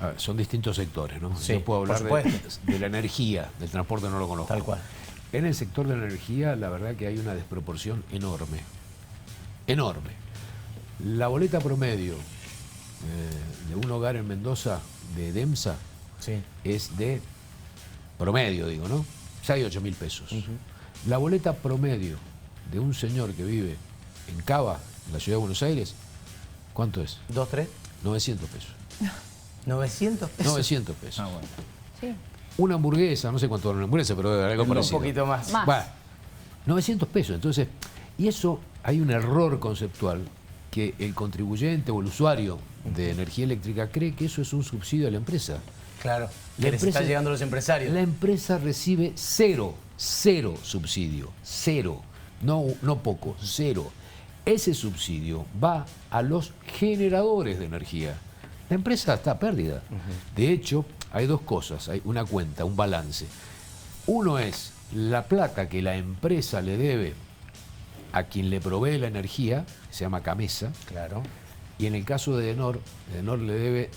A ver, son distintos sectores, ¿no? Sí, Yo puedo por hablar supuesto. de la energía, del transporte no lo conozco. Tal cual. En el sector de la energía, la verdad que hay una desproporción enorme. Enorme. La boleta promedio de un hogar en Mendoza de DEMSA Sí. es de promedio, digo, ¿no? 6, 8 mil pesos. La boleta promedio de un señor que vive en Cava, en la ciudad de Buenos Aires, ¿cuánto es? ¿2, 3? 900 pesos. 900 pesos. 900 pesos. Ah, bueno. Sí. Una hamburguesa, no sé cuánto vale una hamburguesa, pero algo Un parecido. poquito más. Más. Bueno, 900 pesos. Entonces, y eso hay un error conceptual que el contribuyente o el usuario de energía eléctrica cree que eso es un subsidio a la empresa. Claro. La Que les empresa- están llegando los empresarios. La empresa recibe cero subsidio, cero, no poco, cero. Ese subsidio va a los generadores de energía. La empresa está a pérdida. De hecho, hay dos cosas, hay una cuenta, un balance. Uno es la plata que la empresa le debe a quien le provee la energía, que se llama Camesa, Claro. y en el caso de Edenor le debe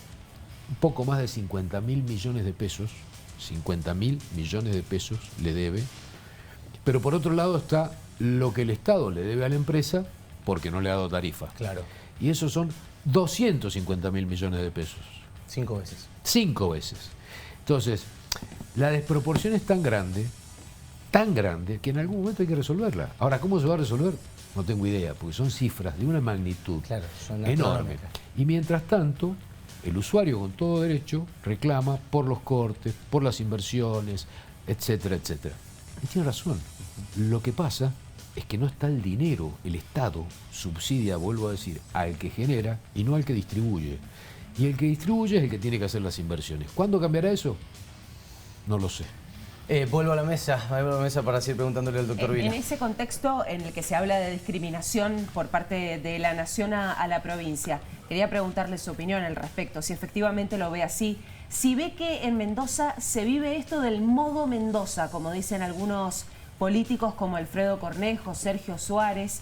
un poco más de 50.000 millones de pesos, 50.000 millones de pesos le debe, pero por otro lado está lo que el Estado le debe a la empresa porque no le ha dado tarifa. Claro. Y esos son 250.000 millones de pesos. 5 veces. 5 veces. Entonces, la desproporción es tan grande, que en algún momento hay que resolverla. Ahora, ¿cómo se va a resolver? No tengo idea, porque son cifras de una magnitud Claro, son enorme. astronómicas. Y mientras tanto, el usuario con todo derecho reclama por los cortes, por las inversiones, etcétera, etcétera. Y tiene razón. Lo que pasa es que no está el dinero. El Estado subsidia, vuelvo a decir, al que genera y no al que distribuye. Y el que distribuye es el que tiene que hacer las inversiones. ¿Cuándo cambiará eso? No lo sé. Vuelvo a la mesa para seguir preguntándole al doctor Vila. En ese contexto en el que se habla de discriminación por parte de la nación a la provincia, quería preguntarle su opinión al respecto, si efectivamente lo ve así, si ve que en Mendoza se vive esto del modo Mendoza, como dicen algunos políticos como Alfredo Cornejo, Sergio Suárez,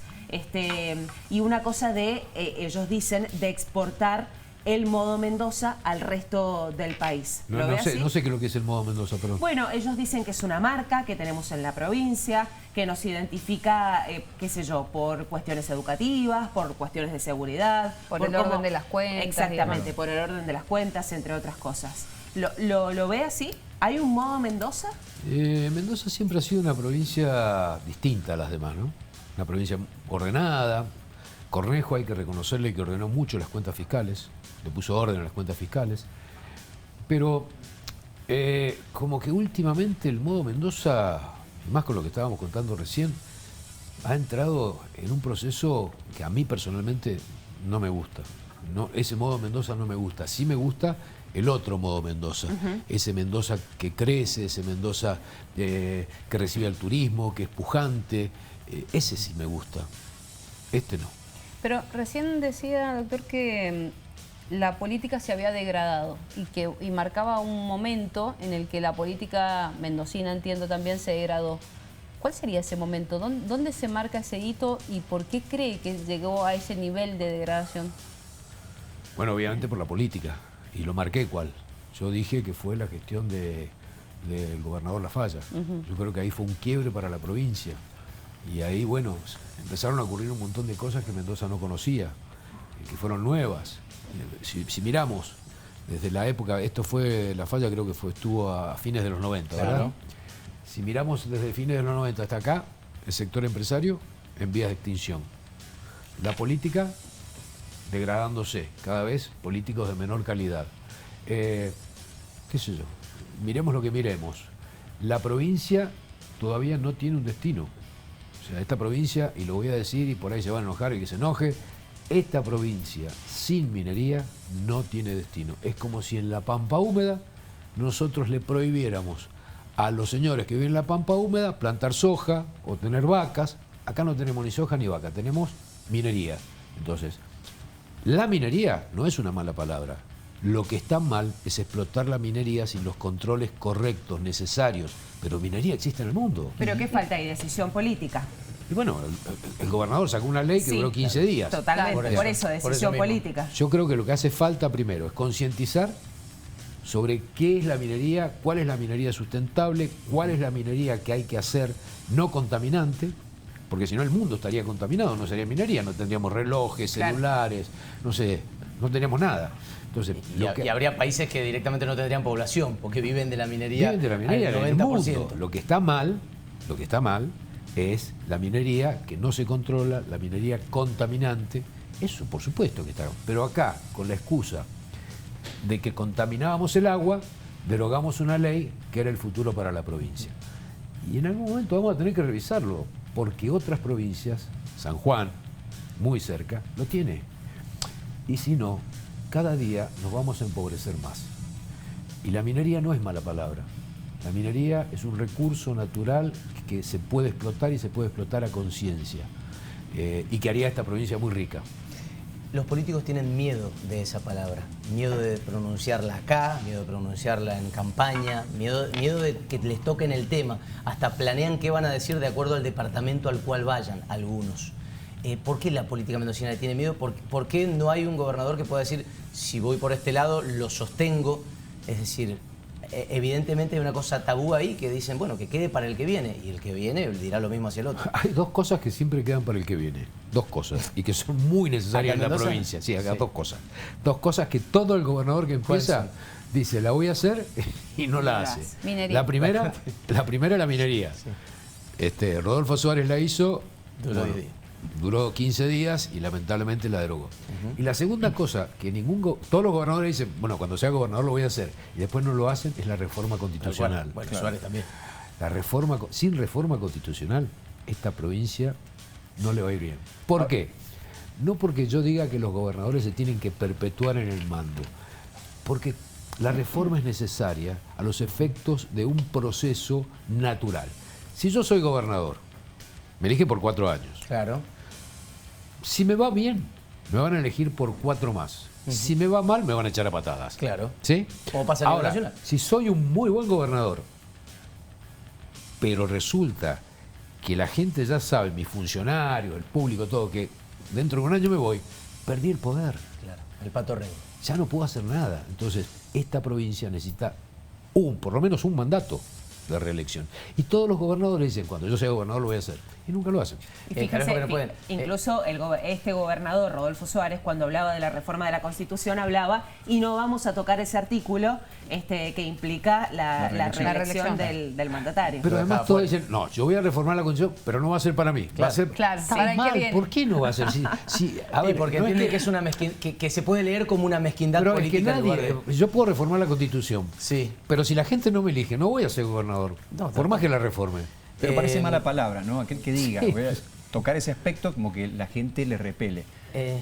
y una cosa de, ellos dicen, de exportar el modo Mendoza al resto del país. ¿Lo ve así? No sé qué es lo que es el modo Mendoza, perdón. Bueno, ellos dicen que es una marca que tenemos en la provincia, que nos identifica, qué sé yo, por cuestiones educativas, por cuestiones de seguridad. Por el orden de las cuentas. Exactamente, digamos. por el orden de las cuentas, entre otras cosas. ¿Lo ve así? ¿Hay un modo Mendoza? Mendoza siempre ha sido una provincia distinta a las demás, ¿no? Una provincia ordenada. Cornejo, hay que reconocerle que ordenó mucho las cuentas fiscales, le puso orden a las cuentas fiscales, pero como que últimamente el modo Mendoza, más con lo que estábamos contando recién, ha entrado en un proceso que a mí personalmente no me gusta. No, ese modo Mendoza no me gusta. Sí me gusta el otro modo Mendoza, ese Mendoza que crece, ese Mendoza que recibe al turismo, que es pujante, ese sí me gusta, este no. Pero recién decía, doctor, que la política se había degradado y marcaba un momento en el que la política mendocina, entiendo, también se degradó. ¿Cuál sería ese momento? ¿Dónde se marca ese hito y por qué cree que llegó a ese nivel de degradación? Bueno, obviamente por la política, y lo marqué cuál. Yo dije que fue la gestión del gobernador Lafalla. Yo creo que ahí fue un quiebre para la provincia. Y ahí, bueno, empezaron a ocurrir un montón de cosas que Mendoza no conocía, que fueron nuevas. Si miramos desde la época, esto fue, Lafalla creo que estuvo a fines de los 90, ¿verdad? Claro. Si miramos desde fines de los 90 hasta acá, el sector empresario en vías de extinción. La política degradándose, cada vez políticos de menor calidad. ¿Qué sé yo? Miremos lo que miremos. La provincia todavía no tiene un destino. O sea, esta provincia, y lo voy a decir y por ahí se van a enojar y que se enoje, esta provincia sin minería no tiene destino. Es como si en la Pampa Húmeda nosotros le prohibiéramos a los señores que viven en la Pampa Húmeda plantar soja o tener vacas. Acá no tenemos ni soja ni vaca, tenemos minería. Entonces, la minería no es una mala palabra. Lo que está mal es explotar la minería sin los controles correctos, necesarios. Pero minería existe en el mundo. ¿Pero qué falta ahí? Decisión política. Y bueno, el gobernador sacó una ley que Sí, duró 15 días. Totalmente, por eso, por eso decisión mismo. política. Yo creo que lo que hace falta primero es concientizar sobre qué es la minería, cuál es la minería sustentable, cuál es la minería que hay que hacer no contaminante, porque si no el mundo estaría contaminado, no sería minería, no tendríamos relojes, Claro. celulares, no sé, no tendríamos nada. Entonces, Y habría países que directamente no tendrían población, porque viven de la minería, viven de la minería al en el 90%. mundo. Lo que está mal es la minería que no se controla, la minería contaminante. Eso, por supuesto que está. Pero acá, con la excusa de que contaminábamos el agua, derogamos una ley que era el futuro para la provincia. Y en algún momento vamos a tener que revisarlo, porque otras provincias, San Juan, muy cerca, lo tiene. Y si no, cada día nos vamos a empobrecer más. Y la minería no es mala palabra. La minería es un recurso natural que se puede explotar y se puede explotar a conciencia. Y que haría esta provincia muy rica. los políticos tienen miedo de esa palabra, miedo de pronunciarla acá, miedo de pronunciarla en campaña, miedo de que les toquen el tema, hasta planean qué van a decir de acuerdo al departamento al cual vayan, algunos. ¿Por qué la política mendocina le tiene miedo? ¿Por qué no hay un gobernador que pueda decir, si voy por este lado, lo sostengo? Es decir, evidentemente hay una cosa tabú ahí que dicen, bueno, que quede para el que viene, y el que viene dirá lo mismo hacia el otro. Hay dos cosas que siempre quedan para el que viene. Dos cosas. Y que son muy necesarias en la provincia. Sí, acá sí. Dos cosas. Dos cosas que todo el gobernador que empieza dice, la voy a hacer y no la hace. Minería. La primera es la minería. Sí. Rodolfo Suárez la hizo. Duró 15 días y lamentablemente la derogó. Y la segunda cosa, que todos los gobernadores dicen, bueno, cuando sea gobernador lo voy a hacer, y después no lo hacen, es la reforma constitucional. Bueno, claro. Suárez también. Sin reforma constitucional, esta provincia no le va a ir bien. ¿Por qué? No porque yo diga que los gobernadores se tienen que perpetuar en el mando, porque la reforma es necesaria a los efectos de un proceso natural. Si yo soy gobernador, me eligen por 4 años. Claro. Si me va bien, me van a elegir por 4 más. Si me va mal, me van a echar a patadas. Claro. ¿Sí? Como pasa en el Ahora, nacional. si soy un muy buen gobernador, pero resulta que la gente ya sabe, mis funcionarios, el público, todo, que dentro de un año me voy, perdí el poder. Claro, el Pato Rey. Ya no puedo hacer nada. Entonces, esta provincia necesita por lo menos un mandato de reelección. Y todos los gobernadores dicen, cuando yo sea gobernador lo voy a hacer. Y nunca lo hacen. Y fíjense, incluso este gobernador, Rodolfo Suárez, cuando hablaba de la reforma de la Constitución, hablaba, y no vamos a tocar ese artículo que implica la reelección del mandatario. Pero además todos dicen, no, yo voy a reformar la Constitución, pero no va a ser para mí. Claro. Va a ser para mal. qué viene. ¿Por qué no va a ser? A ver, porque entiende que es una que se puede leer como una mezquindad pero política. Es que yo puedo reformar la Constitución, sí, pero si la gente no me elige, no voy a ser gobernador, por más que la reforme. Pero parece mala palabra, ¿no? Aquel que diga, voy a tocar ese aspecto, como que la gente le repele.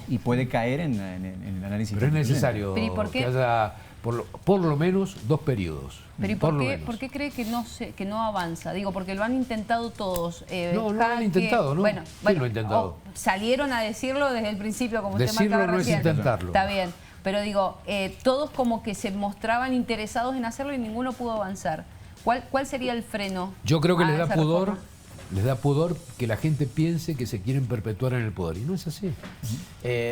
Y puede caer en el análisis. Pero es necesario que haya por lo menos 2 periodos. Pero ¿y por qué cree que no avanza? Digo, porque lo han intentado todos. No lo han intentado, ¿no? Bueno, lo ha intentado? Salieron a decirlo desde el principio, como usted Decirlo marcaba no recién. es intentarlo. Está bien, pero digo, todos como que se mostraban interesados en hacerlo y ninguno pudo avanzar. ¿Cuál sería el freno? Yo creo que les da esa pudor. reforma? Les da pudor que la gente piense que se quieren perpetuar en el poder. Y no es así.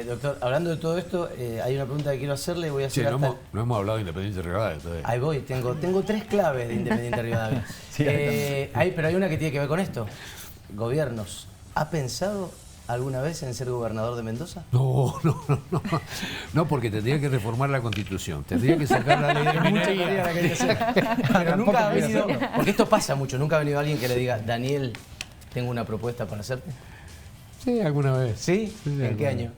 Doctor, hablando de todo esto, hay una pregunta que quiero hacerle. Voy a hacer no hemos hablado de Independiente Rivadavia todavía. Ahí voy, tengo 3 claves de Independiente Rivadavia. Pero hay una que tiene que ver con esto. Gobiernos, ¿ha pensado alguna vez en ser gobernador de Mendoza? No. No, porque tendría que reformar la Constitución. Tendría que sacar la ley de minería. Pero nunca ha venido, porque esto pasa mucho, nunca ha venido alguien que le diga, Daniel, tengo una propuesta para hacerte. Sí, alguna vez. ¿Sí? ¿En qué año?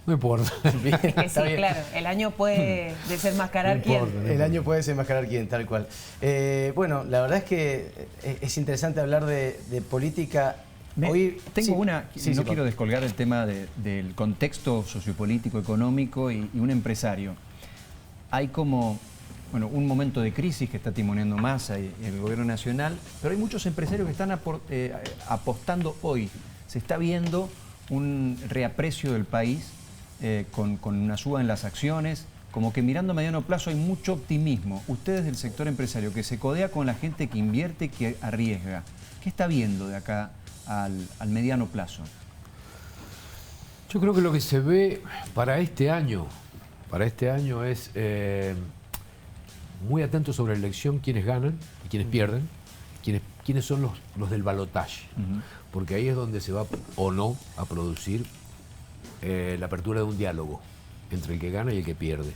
No importa. Bien, Es que sí, bien. claro, el año puede desenmascarar quién. El año puede desenmascarar quién, tal cual. Bueno, la verdad es que es interesante hablar de política. Hoy tengo una, no quiero descolgar el tema del contexto sociopolítico, económico y un empresario. Hay como, un momento de crisis que está timoneando Massa y el gobierno nacional, pero hay muchos empresarios que están apostando hoy. Se está viendo un reaprecio del país con una suba en las acciones, como que mirando a mediano plazo hay mucho optimismo. Ustedes del sector empresario que se codea con la gente que invierte, que arriesga, ¿qué está viendo de acá al mediano plazo? Yo creo que lo que se ve para este año es muy atento sobre la elección, quiénes ganan y quiénes pierden, quiénes son los del balotaje, porque ahí es donde se va o no a producir la apertura de un diálogo entre el que gana y el que pierde.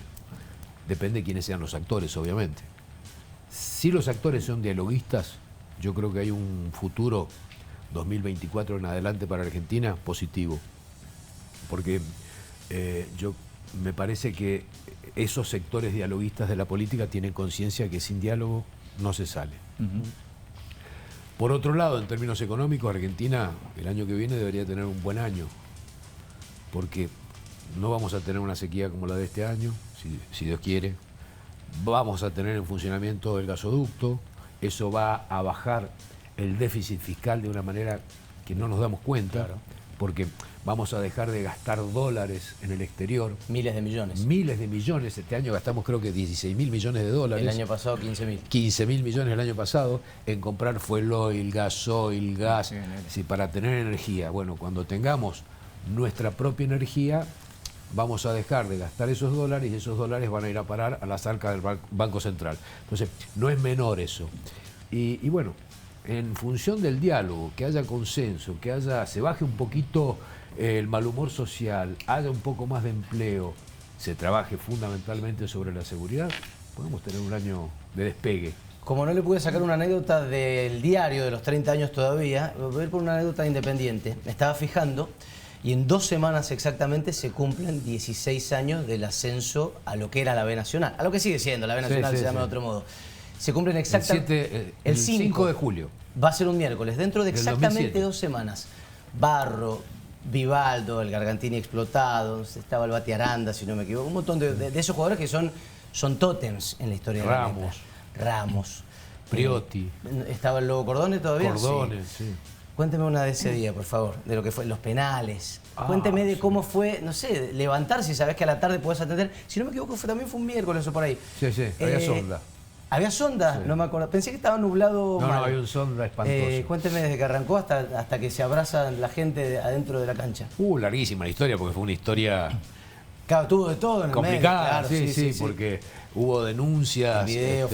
Depende de quiénes sean los actores, obviamente. Si los actores son dialoguistas, yo creo que hay un futuro 2024 en adelante para Argentina positivo, porque me parece que esos sectores dialoguistas de la política tienen conciencia que sin diálogo no se sale. Por otro lado, en términos económicos, Argentina el año que viene debería tener un buen año, porque no vamos a tener una sequía como la de este año, si Dios quiere. Vamos a tener en funcionamiento el gasoducto, eso va a bajar el déficit fiscal de una manera que no nos damos cuenta. Claro. porque vamos a dejar de gastar dólares en el exterior. Miles de millones. Miles de millones. Este año gastamos creo que 16.000 millones de dólares. El año pasado 15.000. 15.000 millones el año pasado en comprar fuel oil, gasoil, gas, sí, para tener energía. Bueno, cuando tengamos nuestra propia energía, vamos a dejar de gastar esos dólares y esos dólares van a ir a parar a las arcas del Banco Central. Entonces, no es menor eso. Y bueno, en función del diálogo, que haya consenso, que se baje un poquito el mal humor social, haya un poco más de empleo, se trabaje fundamentalmente sobre la seguridad, podemos tener un año de despegue. Como no le pude sacar una anécdota del diario de los 30 años todavía, voy a ir por una anécdota independiente. Me estaba fijando y en 2 semanas exactamente se cumplen 16 años del ascenso a lo que era la B Nacional. A lo que sigue siendo, la B Nacional se llama de otro modo. Se cumplen exactamente el 5 de julio. Va a ser un miércoles, dentro de exactamente 2007. 2 semanas. Barro, Vivaldo, el Gargantini explotado, estaba el Bati Aranda, si no me equivoco, un montón de esos jugadores que son tótems en la historia de la neta. Ramos. Priotti. ¿Estaba el Lobo Cordone todavía? Cordones, sí. Cuénteme una de ese día, por favor, de lo que fue, los penales. Cuénteme de cómo fue, no sé, levantarse y sabés que a la tarde podés atender. Si no me equivoco, también fue un miércoles o por ahí. Sí, había sonda. ¿Había sonda? Sí. No me acuerdo. Pensé que estaba nublado. No, había un sonda espantoso. Cuénteme desde que arrancó hasta que se abraza la gente adentro de la cancha. Larguísima la historia, porque fue una historia Claro, tuvo de todo en el complicada, medio, claro, sí, porque hubo denuncias, Video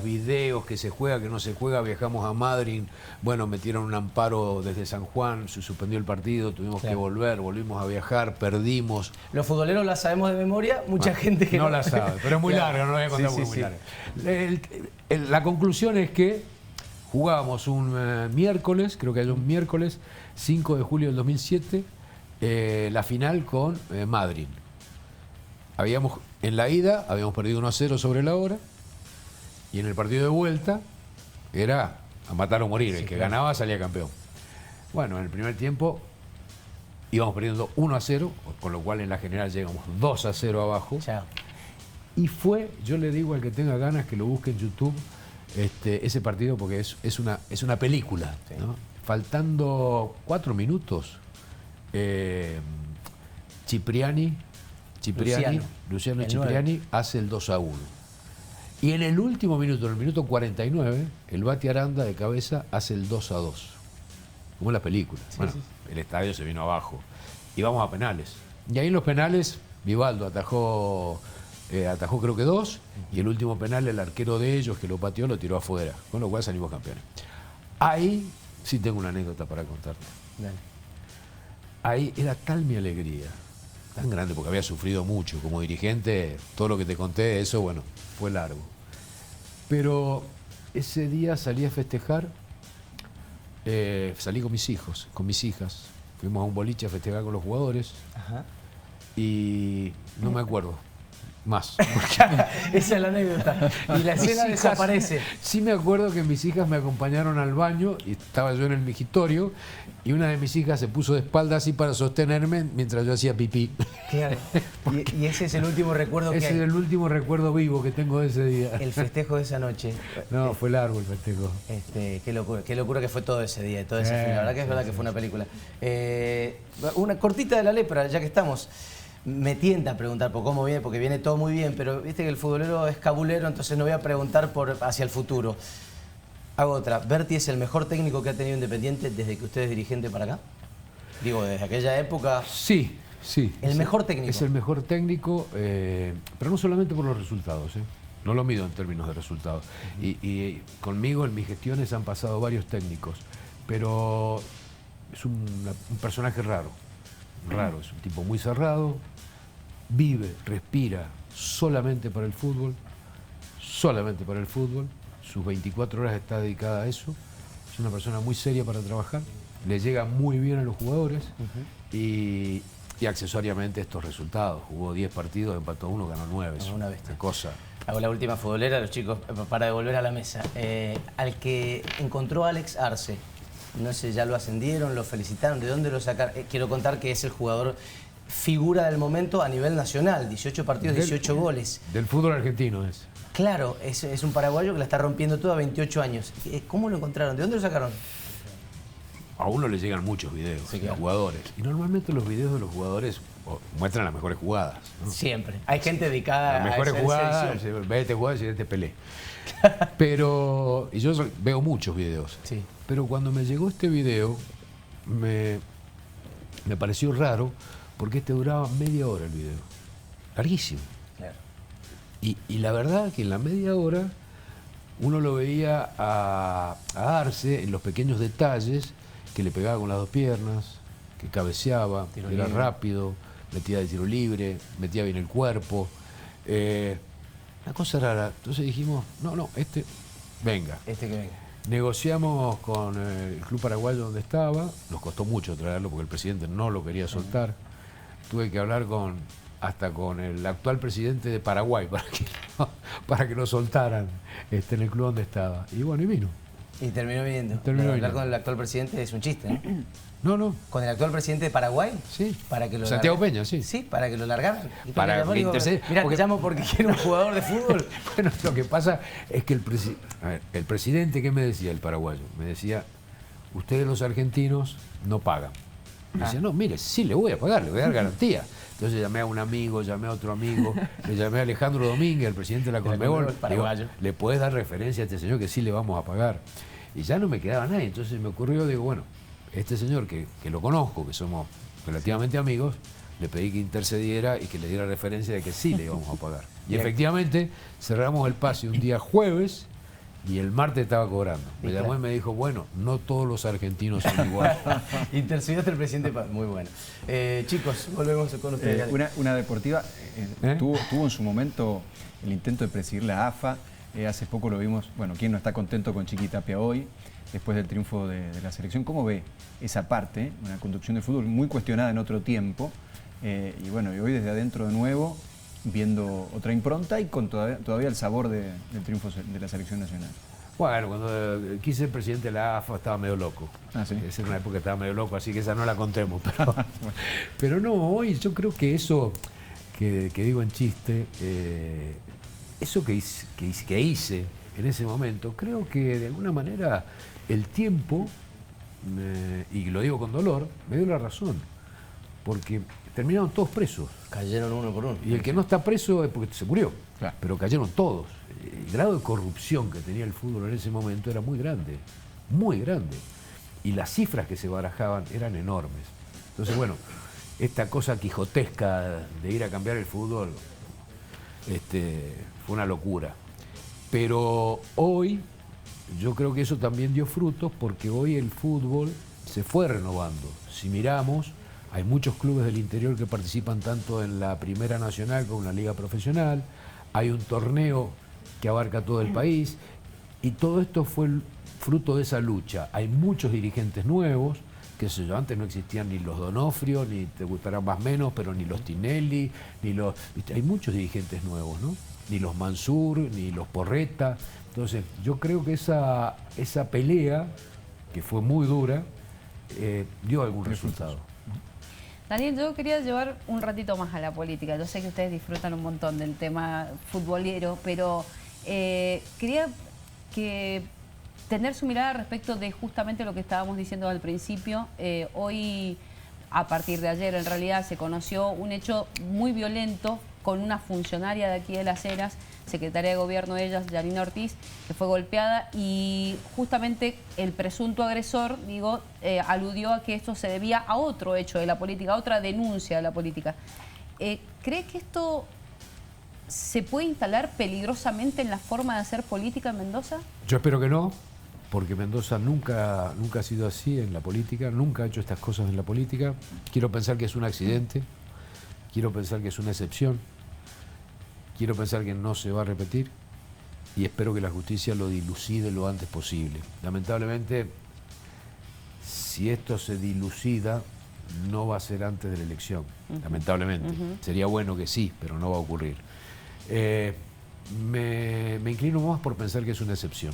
videos, que se juega, que no se juega. Viajamos a Madrid, bueno, metieron un amparo desde San Juan, se suspendió el partido, tuvimos que volvimos a viajar, perdimos. Los futboleros la sabemos de memoria, mucha gente que no la sabe, pero es muy larga, no la voy a contar porque es muy larga. La conclusión es que jugábamos un miércoles, creo que hay un miércoles, 5 de julio del 2007, la final con Madrid. En la ida habíamos perdido 1-0 sobre la hora y en el partido de vuelta era a matar o morir, el que ganaba salía campeón. Bueno, en el primer tiempo íbamos perdiendo 1-0, con lo cual en la general llegamos 2-0 abajo. Chao. Y yo le digo al que tenga ganas que lo busque en YouTube ese partido, porque es una película, ¿no? Faltando 4 minutos, Luciano Cipriani hace el 2-1. Y en el último minuto, en el minuto 49, el Bati Aranda de cabeza hace el 2-2. Como en la película. El estadio se vino abajo. Y vamos a penales. Y ahí en los penales, Vivaldo atajó creo que 2, y el último penal, el arquero de ellos que lo pateó, lo tiró afuera. Con lo cual salimos campeones. Ahí sí tengo una anécdota para contarte. Dale. Ahí era tal mi alegría, tan grande, porque había sufrido mucho como dirigente. Todo lo que te conté, eso, bueno, fue largo. Pero ese día salí a festejar, salí con mis hijas, fuimos a un boliche a festejar con los jugadores. Ajá. Y no me acuerdo más. Esa es la anécdota. Y la escena desaparece. Sí me acuerdo que mis hijas me acompañaron al baño y estaba yo en el migitorio y una de mis hijas se puso de espaldas así para sostenerme mientras yo hacía pipí. Claro. Y ese es el último recuerdo que hay. Ese es el último recuerdo vivo que tengo de ese día. El festejo de esa noche. No, fue largo el festejo. Qué locura que fue todo ese día, toda esa final. La verdad que es verdad que fue una película. Una cortita de la lepra, ya que estamos. Me tienta a preguntar por cómo viene, porque viene todo muy bien, pero viste que el futbolero es cabulero, entonces no voy a preguntar hacia el futuro. Hago otra. ¿Berti es el mejor técnico que ha tenido Independiente desde que usted es dirigente para acá? Digo, desde aquella época. Sí. ¿El mejor técnico? Es el mejor técnico, pero no solamente por los resultados, no lo mido en términos de resultados. Y conmigo en mis gestiones han pasado varios técnicos, pero es un personaje raro, es un tipo muy cerrado, vive, respira solamente para el fútbol, sus 24 horas está dedicada a eso, es una persona muy seria para trabajar, le llega muy bien a los jugadores y accesoriamente estos resultados. Jugó 10 partidos, empató 1, ganó 9. Es una bestia. Cosa. Hago la última futbolera, los chicos, para devolver a la mesa. Al que encontró Alex Arce, no sé, ya lo ascendieron, lo felicitaron, ¿de dónde lo sacaron? Quiero contar que es el jugador figura del momento a nivel nacional, 18 partidos, 18 goles. Del fútbol argentino es. Claro, es un paraguayo que la está rompiendo toda a 28 años. ¿Cómo lo encontraron? ¿De dónde lo sacaron? a uno le llegan muchos videos Sí, de claro. jugadores. Y normalmente los videos de los jugadores muestran las mejores jugadas, ¿no? Siempre. Hay gente dedicada Las mejores a esa jugadas, selección. vete jugadas y te pelé. Pero, y yo veo muchos videos. Sí. Pero cuando me llegó este video, me pareció raro, porque duraba media hora el video. Larguísimo. Claro. Y la verdad que en la media hora uno lo veía a Arce en los pequeños detalles, que le pegaba con las dos piernas, que cabeceaba, Tiro era libre. rápido, metía de tiro libre, metía bien el cuerpo. Una cosa rara. Entonces dijimos, no, venga. Este que venga. Negociamos con el club paraguayo donde estaba, nos costó mucho traerlo porque el presidente no lo quería soltar. Tuve que hablar hasta con el actual presidente de Paraguay para que lo soltaran en el club donde estaba. Y bueno, y vino. Y terminó viniendo. Terminó Pero hablar viniendo. con el actual presidente es un chiste, ¿no? No. ¿Con el actual presidente de Paraguay? Sí. Para que lo Santiago largara. Peña, sí. Sí, para que lo largaran. Y Para llamar y que digo, intercede- Mira, porque- te llamo porque quiero un jugador de fútbol. Bueno, lo que pasa es que el presidente, ¿qué me decía el paraguayo? Me decía, ustedes los argentinos no pagan. Me decía, no, mire, sí le voy a pagar, le voy a dar garantía. Entonces llamé a un amigo, llamé a otro amigo, le llamé a Alejandro Domínguez, el presidente de la Conmebol. Conmebol, paraguayo. Digo, ¿le puedes dar referencia a este señor que sí le vamos a pagar? Y ya no me quedaba nadie. Entonces me ocurrió, digo, bueno, este señor que lo conozco, que somos relativamente amigos, le pedí que intercediera y que le diera referencia de que sí le íbamos a pagar. Y Bien. efectivamente cerramos el pase un día jueves y el martes estaba cobrando. Me Y llamó claro. y me dijo, bueno, no todos los argentinos son iguales. Intercedió hasta el presidente. Muy bueno. Chicos, volvemos con ustedes. Una deportiva, ¿Eh? tuvo en su momento el intento de presidir la AFA. Hace poco lo vimos, bueno, ¿quién no está contento con Chiqui Tapia hoy, después del triunfo de la selección? ¿Cómo ve esa parte, una conducción del fútbol muy cuestionada en otro tiempo? Y bueno, y hoy desde adentro de nuevo, viendo otra impronta y con todavía el sabor del triunfo de la selección nacional. Bueno, cuando quise ser presidente de la AFA estaba medio loco. Ah, ¿sí? Esa era una época que estaba medio loco, así que esa no la contemos. Pero no, hoy yo creo que eso que digo en chiste, eso que hice en ese momento, creo que de alguna manera el tiempo, y lo digo con dolor, me dio la razón. Porque terminaron todos presos. Cayeron uno por uno. Y el que no está preso es porque se murió. Claro. Pero cayeron todos. El grado de corrupción que tenía el fútbol en ese momento era muy grande. Muy grande. Y las cifras que se barajaban eran enormes. Entonces, bueno, esta cosa quijotesca de ir a cambiar el fútbol fue una locura. Pero hoy yo creo que eso también dio frutos porque hoy el fútbol se fue renovando. Si miramos, hay muchos clubes del interior que participan tanto en la Primera Nacional como en la Liga Profesional. Hay un torneo que abarca todo el país y todo esto fue el fruto de esa lucha. Hay muchos dirigentes nuevos, qué sé yo, antes no existían ni los Donofrio, ni te gustarán más menos, pero ni los Tinelli, ni los... ¿viste? Hay muchos dirigentes nuevos, ¿no? Ni los Mansur, ni los Porreta. Entonces, yo creo que esa pelea, que fue muy dura, dio algún resultado. Daniel, yo quería llevar un ratito más a la política. Yo sé que ustedes disfrutan un montón del tema futbolero, pero quería tener su mirada respecto de justamente lo que estábamos diciendo al principio. Hoy, a partir de ayer, en realidad, se conoció un hecho muy violento con una funcionaria de aquí de Las Heras, secretaria de gobierno de ellas, Yanina Ortiz, que fue golpeada y justamente el presunto agresor, aludió a que esto se debía a otro hecho de la política, a otra denuncia de la política. ¿Cree que esto se puede instalar peligrosamente en la forma de hacer política en Mendoza? Yo espero que no, porque Mendoza nunca ha sido así en la política, nunca ha hecho estas cosas en la política. Quiero pensar que es un accidente, quiero pensar que es una excepción, quiero pensar que no se va a repetir y espero que la justicia lo dilucide lo antes posible. Lamentablemente, si esto se dilucida, no va a ser antes de la elección, lamentablemente. Sería bueno que sí, pero no va a ocurrir. Me inclino más por pensar que es una excepción.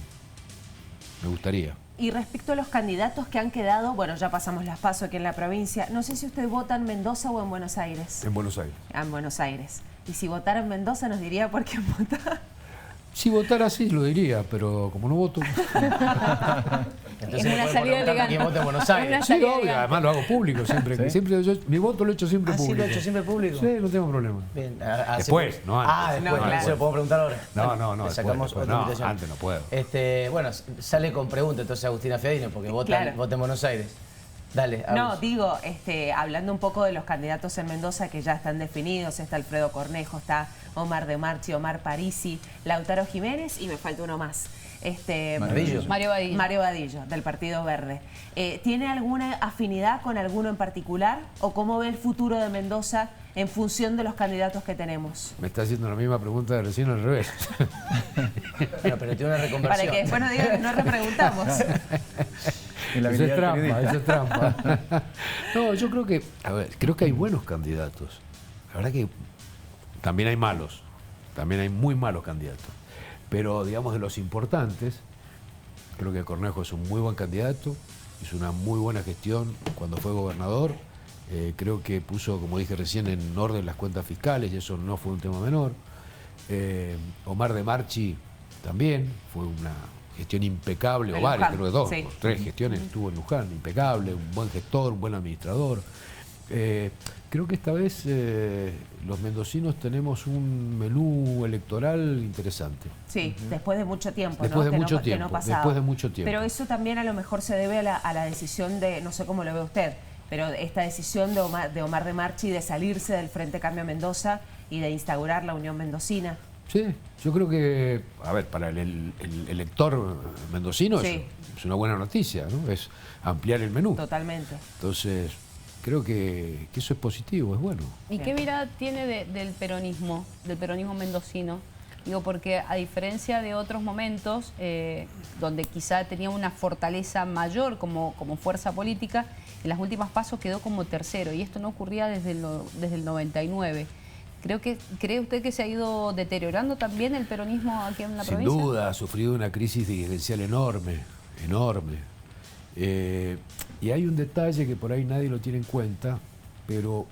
Me gustaría. Y respecto a los candidatos que han quedado, bueno, ya pasamos las PASO aquí en la provincia. No sé si usted vota en Mendoza o en Buenos Aires. En Buenos Aires. En Buenos Aires. Y si votara en Mendoza nos diría por quién vota. Si votara así lo diría, pero como no voto... Entonces Es le una pueden salida preguntar a quién elegante. vota en Buenos Es una Aires. Sí, salida obvio, elegante. además lo hago público siempre. ¿Sí? Mi voto lo he hecho siempre ¿Ah, sí público. lo ha hecho siempre público? Sí, no tengo problema. Bien. Después, no antes. Ah, después. No, No, claro. ¿se lo podemos preguntar ahora? No, Bueno, no, le después, sacamos después. otra No, invitación. antes no puedo. Bueno, sale con pregunta entonces Agustina Fiadino, porque vota en Buenos Aires. Dale, No, Agus. digo, hablando un poco de los candidatos en Mendoza que ya están definidos, está Alfredo Cornejo, está Omar de Marchi, Omar Parisi, Lautaro Jiménez y me falta uno más. Vadillo. Mario Badillo. Mario Vadillo, del Partido Verde. ¿Tiene alguna afinidad con alguno en particular o cómo ve el futuro de Mendoza en función de los candidatos que tenemos? Me está haciendo la misma pregunta de recién al revés. Bueno, pero tiene una Para reconversión. que después no digan que no repreguntamos. En la Eso es habilidad trampa, periodista. eso es trampa. No, yo creo que, a ver, creo que hay buenos candidatos. La verdad que también hay malos, también hay muy malos candidatos. Pero, digamos, de los importantes, creo que Cornejo es un muy buen candidato, hizo una muy buena gestión cuando fue gobernador. Creo que puso, como dije recién, en orden las cuentas fiscales y eso no fue un tema menor. Omar de Marchi también fue una gestión impecable, o En varias, Luján, creo que dos, sí. o tres gestiones estuvo en Luján, impecable, un buen gestor, un buen administrador. Creo que esta vez los mendocinos tenemos un menú electoral interesante. Sí, después de mucho tiempo, Después ¿no? de mucho que tiempo, pasaba. después de mucho tiempo. Pero eso también a lo mejor se debe a la decisión de, no sé cómo lo ve usted, pero esta decisión de Omar de Marchi de salirse del Frente Cambio Mendoza y de instaurar la Unión Mendocina. Sí, yo creo que, a ver, para el elector mendocino Sí. es una buena noticia, ¿no? Es ampliar el menú. Totalmente. Entonces, creo que eso es positivo, es bueno. ¿Y qué mirada tiene del peronismo mendocino? Digo, porque a diferencia de otros momentos, donde quizá tenía una fortaleza mayor como fuerza política, en las últimas pasos quedó como tercero, y esto no ocurría desde el 99. ¿Cree usted que se ha ido deteriorando también el peronismo aquí en la Sin provincia? duda, ha sufrido una crisis dirigencial enorme, enorme. Y hay un detalle que por ahí nadie lo tiene en cuenta, pero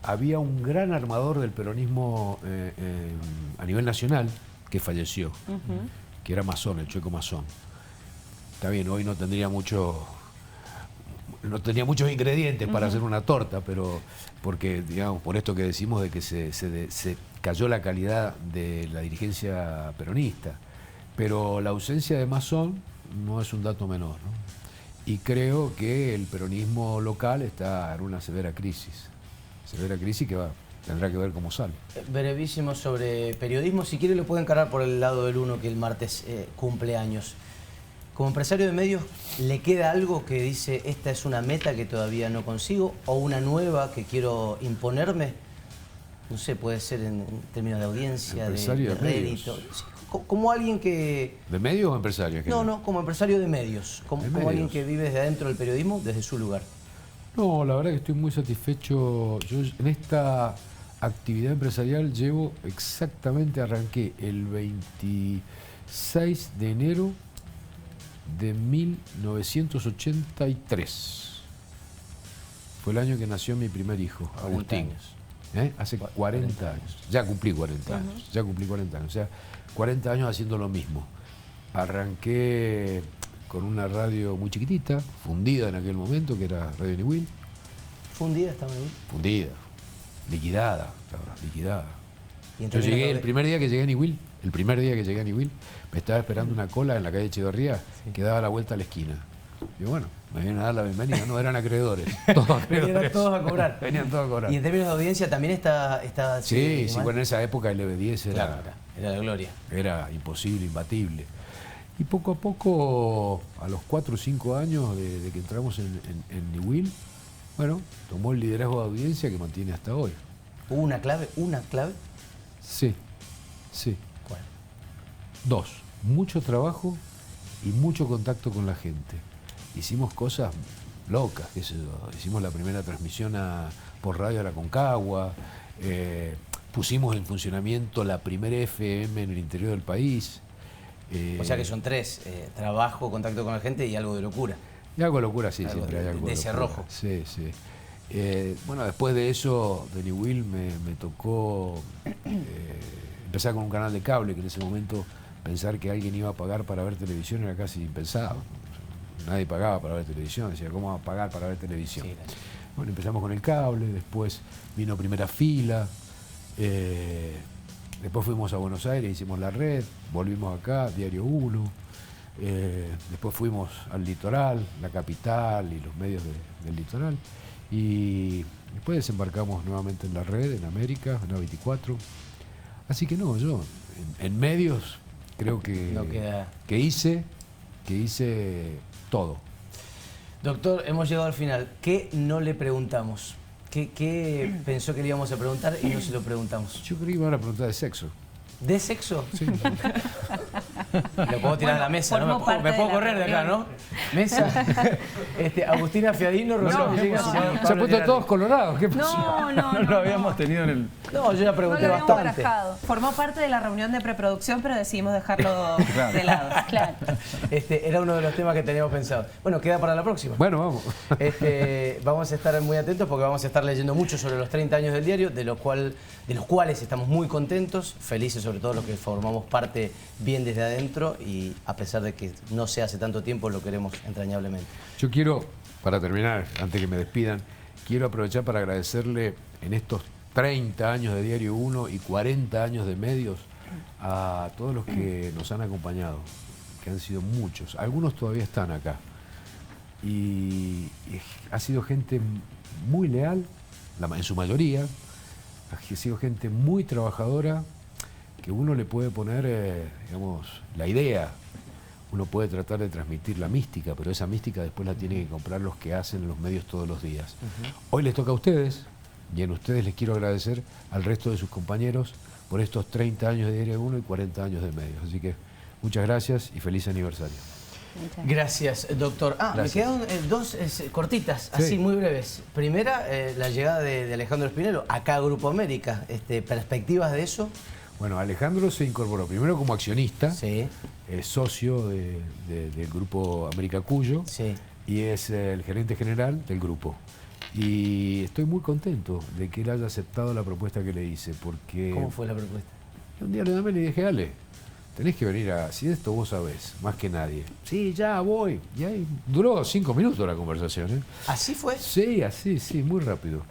había un gran armador del peronismo a nivel nacional que falleció, que era Masón, el Chueco Masón. Está bien, hoy no tenía muchos ingredientes para hacer una torta, pero porque, digamos, por esto que decimos de que se cayó la calidad de la dirigencia peronista. Pero la ausencia de Masón no es un dato menor, ¿no? Y creo que el peronismo local está en una severa crisis que tendrá que ver cómo sale. Brevísimo sobre periodismo, si quiere lo puede encarar por el lado del uno que el martes cumple años. Como empresario de medios, ¿le queda algo que dice esta es una meta que todavía no consigo o una nueva que quiero imponerme? No sé, puede ser en términos de audiencia, Empresario de de rédito. medios. Sí, como alguien que... ¿De medios o empresarios? No, como empresario de medios, como alguien que vive desde adentro del periodismo, desde su lugar. No, la verdad que estoy muy satisfecho. Yo en esta actividad empresarial arranqué el 26 de enero de 1983. Fue el año que nació mi primer hijo, 40 Agustín. años. Hace 40 años. Ya cumplí 40 años. Ya cumplí 40 años. O sea, 40 años haciendo lo mismo. Arranqué con una radio muy chiquitita, fundida en aquel momento, que era Radio Niwil. ¿Fundida estaba ahí? Fundida, liquidada. Y en Yo términos llegué, de- el primer día que llegué a Niwil, me estaba esperando una cola en la calle Echeverría que daba la vuelta a la esquina. Y bueno, me vienen a dar la bienvenida, no eran acreedores. Todos acreedores. Venían todos a cobrar. Venían todos a cobrar. Y en términos de audiencia también está Sí, mal. bueno, en esa época el EB10 Claro, era la gloria. era imposible, imbatible. Y poco a poco, a los 4 o 5 años de que entramos en Niwil, bueno, tomó el liderazgo de audiencia que mantiene hasta hoy. ¿Hubo una clave? Sí. ¿Cuál? 2, mucho trabajo y mucho contacto con la gente. Hicimos cosas locas, qué sé yo. Hicimos la primera transmisión por radio a la Concagua, pusimos en funcionamiento la primera FM en el interior del país. O sea que son tres, trabajo, contacto con la gente y algo de locura. Y algo de locura, sí, Algo siempre hay algo de de locura. cerrojo. Sí. Bueno, después de eso, de Niwil, me tocó empezar con un canal de cable que en ese momento pensar que alguien iba a pagar para ver televisión era casi impensado. Nadie pagaba para ver televisión, decía, ¿cómo va a pagar para ver televisión? Sí, bueno, empezamos con el cable, después vino Primera Fila, después fuimos a Buenos Aires, hicimos la red, volvimos acá, Diario 1, después fuimos al litoral, la capital y los medios del litoral, y después desembarcamos nuevamente en la red, en América, en A24. Así que no, yo en medios creo que, No queda. que hice todo. Doctor, hemos llegado al final. ¿Qué no le preguntamos? ¿Qué pensó que le íbamos a preguntar y no se lo preguntamos? Yo creí que me iban a preguntar de sexo. ¿De sexo? Sí. Lo puedo tirar a la mesa, ¿no? formó parte Me puedo de la correr de acá, ¿no? Mesa. Agustina Fiadino, Rosario Villegas y señor Se han Pablo puesto Gerardi. todos colorados. ¿Qué pasó? No lo habíamos tenido en el... No, yo ya No pregunté lo habíamos bastante. barajado. Formó parte de la reunión de preproducción, pero decidimos dejarlo Claro. de lado. Claro. Era uno de los temas que teníamos pensado. Bueno, queda para la próxima. Bueno, vamos. Vamos a estar muy atentos porque vamos a estar leyendo mucho sobre los 30 años del diario, de los cuales estamos muy contentos, felices sobre todo los que formamos parte bien desde adentro y a pesar de que no se hace tanto tiempo lo queremos entrañablemente. Yo quiero, para terminar, antes que me despidan, quiero aprovechar para agradecerle en estos 30 años de Diario 1 y 40 años de medios a todos los que nos han acompañado, que han sido muchos. Algunos todavía están acá. Y ha sido gente muy leal, en su mayoría, ha sido gente muy trabajadora, que uno le puede poner, digamos, la idea. Uno puede tratar de transmitir la mística, pero esa mística después la tienen que comprar los que hacen los medios todos los días. Hoy les toca a ustedes, y en ustedes les quiero agradecer al resto de sus compañeros por estos 30 años de Diario 1 y 40 años de medios. Así que muchas gracias y feliz aniversario. Gracias, doctor. Gracias. Me quedaron dos cortitas, Sí. así muy breves. Primera, la llegada de Alejandro Spinello acá a Grupo América. ¿Perspectivas de eso? Bueno, Alejandro se incorporó primero como accionista, Sí, es socio del grupo América Cuyo sí. y es el gerente general del grupo. Y estoy muy contento de que él haya aceptado la propuesta que le hice, porque ¿Cómo fue la propuesta? un día le llamé y le dije, Ale, tenés que venir si de esto vos sabés, más que nadie. Sí, ya voy. Y ahí duró 5 minutos la conversación, ¿eh? ¿Así fue? Sí, así, sí, muy rápido.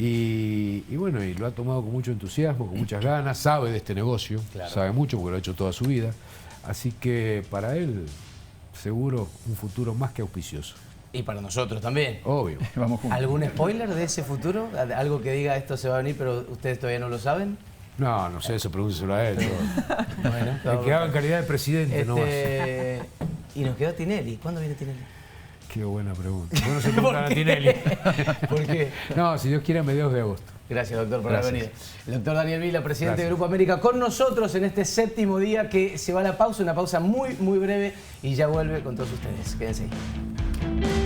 Y bueno, y lo ha tomado con mucho entusiasmo, con muchas ganas, sabe de este negocio, Claro. sabe mucho porque lo ha hecho toda su vida. Así que para él, seguro, un futuro más que auspicioso. Y para nosotros también. Obvio. Vamos juntos. ¿Algún spoiler de ese futuro? ¿Algo que diga esto se va a venir pero ustedes todavía no lo saben? No, no sé, eso pregúnteselo a él. Bueno, El que haga en calidad de presidente, no más. Y nos quedó Tinelli. ¿Cuándo viene Tinelli? Qué buena pregunta. Bueno, se preguntan a Tinelli. ¿Por qué? No, si Dios quiere, a mediados de agosto. Gracias, doctor, por Gracias. haber venido. El doctor Daniel Vila, presidente Gracias. de Grupo América, con nosotros en este séptimo día que se va a la pausa, una pausa muy, muy breve y ya vuelve con todos ustedes. Quédense ahí.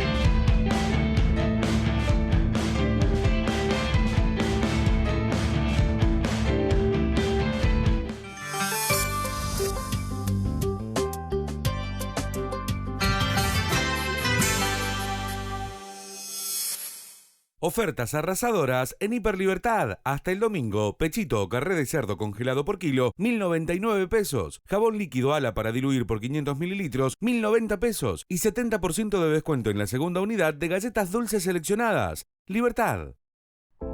Ofertas arrasadoras en Hiperlibertad. Hasta el domingo. Pechito o carré de cerdo congelado por kilo, 1.099 pesos. Jabón líquido Ala para diluir por 500 mililitros, 1.090 pesos. Y 70% de descuento en la segunda unidad de galletas dulces seleccionadas. Libertad.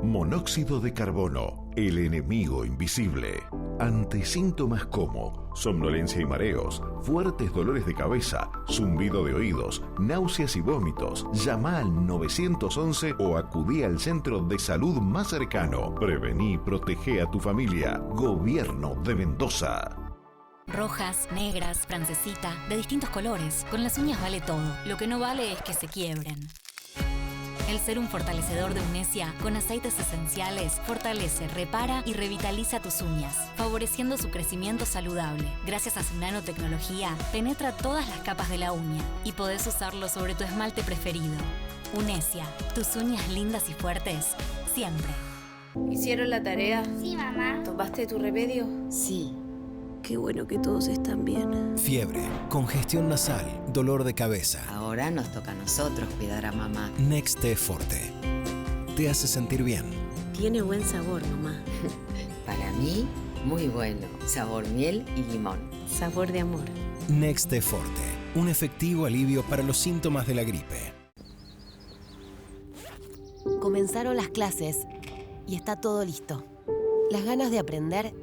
Monóxido de carbono, el enemigo invisible. Ante síntomas como somnolencia y mareos, fuertes dolores de cabeza, zumbido de oídos, náuseas y vómitos, llama al 911 o acudí al centro de salud más cercano. Prevení y protege a tu familia. Gobierno de Mendoza. Rojas, negras, francesita, de distintos colores. Con las uñas vale todo. Lo que no vale es que se quiebren. El serum fortalecedor de Unesia con aceites esenciales fortalece, repara y revitaliza tus uñas, favoreciendo su crecimiento saludable. Gracias a su nanotecnología, penetra todas las capas de la uña y podés usarlo sobre tu esmalte preferido. Unesia, tus uñas lindas y fuertes, siempre. ¿Hicieron la tarea? Sí, mamá. ¿Tomaste tu remedio? Sí. Qué bueno que todos están bien. Fiebre, congestión nasal, dolor de cabeza. Ahora nos toca a nosotros cuidar a mamá. Next Forte. Te hace sentir bien. Tiene buen sabor, mamá. Para mí, Muy bueno. Sabor miel y limón. Sabor de amor. Next de Forte, un efectivo alivio para los síntomas de la gripe. Comenzaron las clases y está todo listo. Las ganas de aprender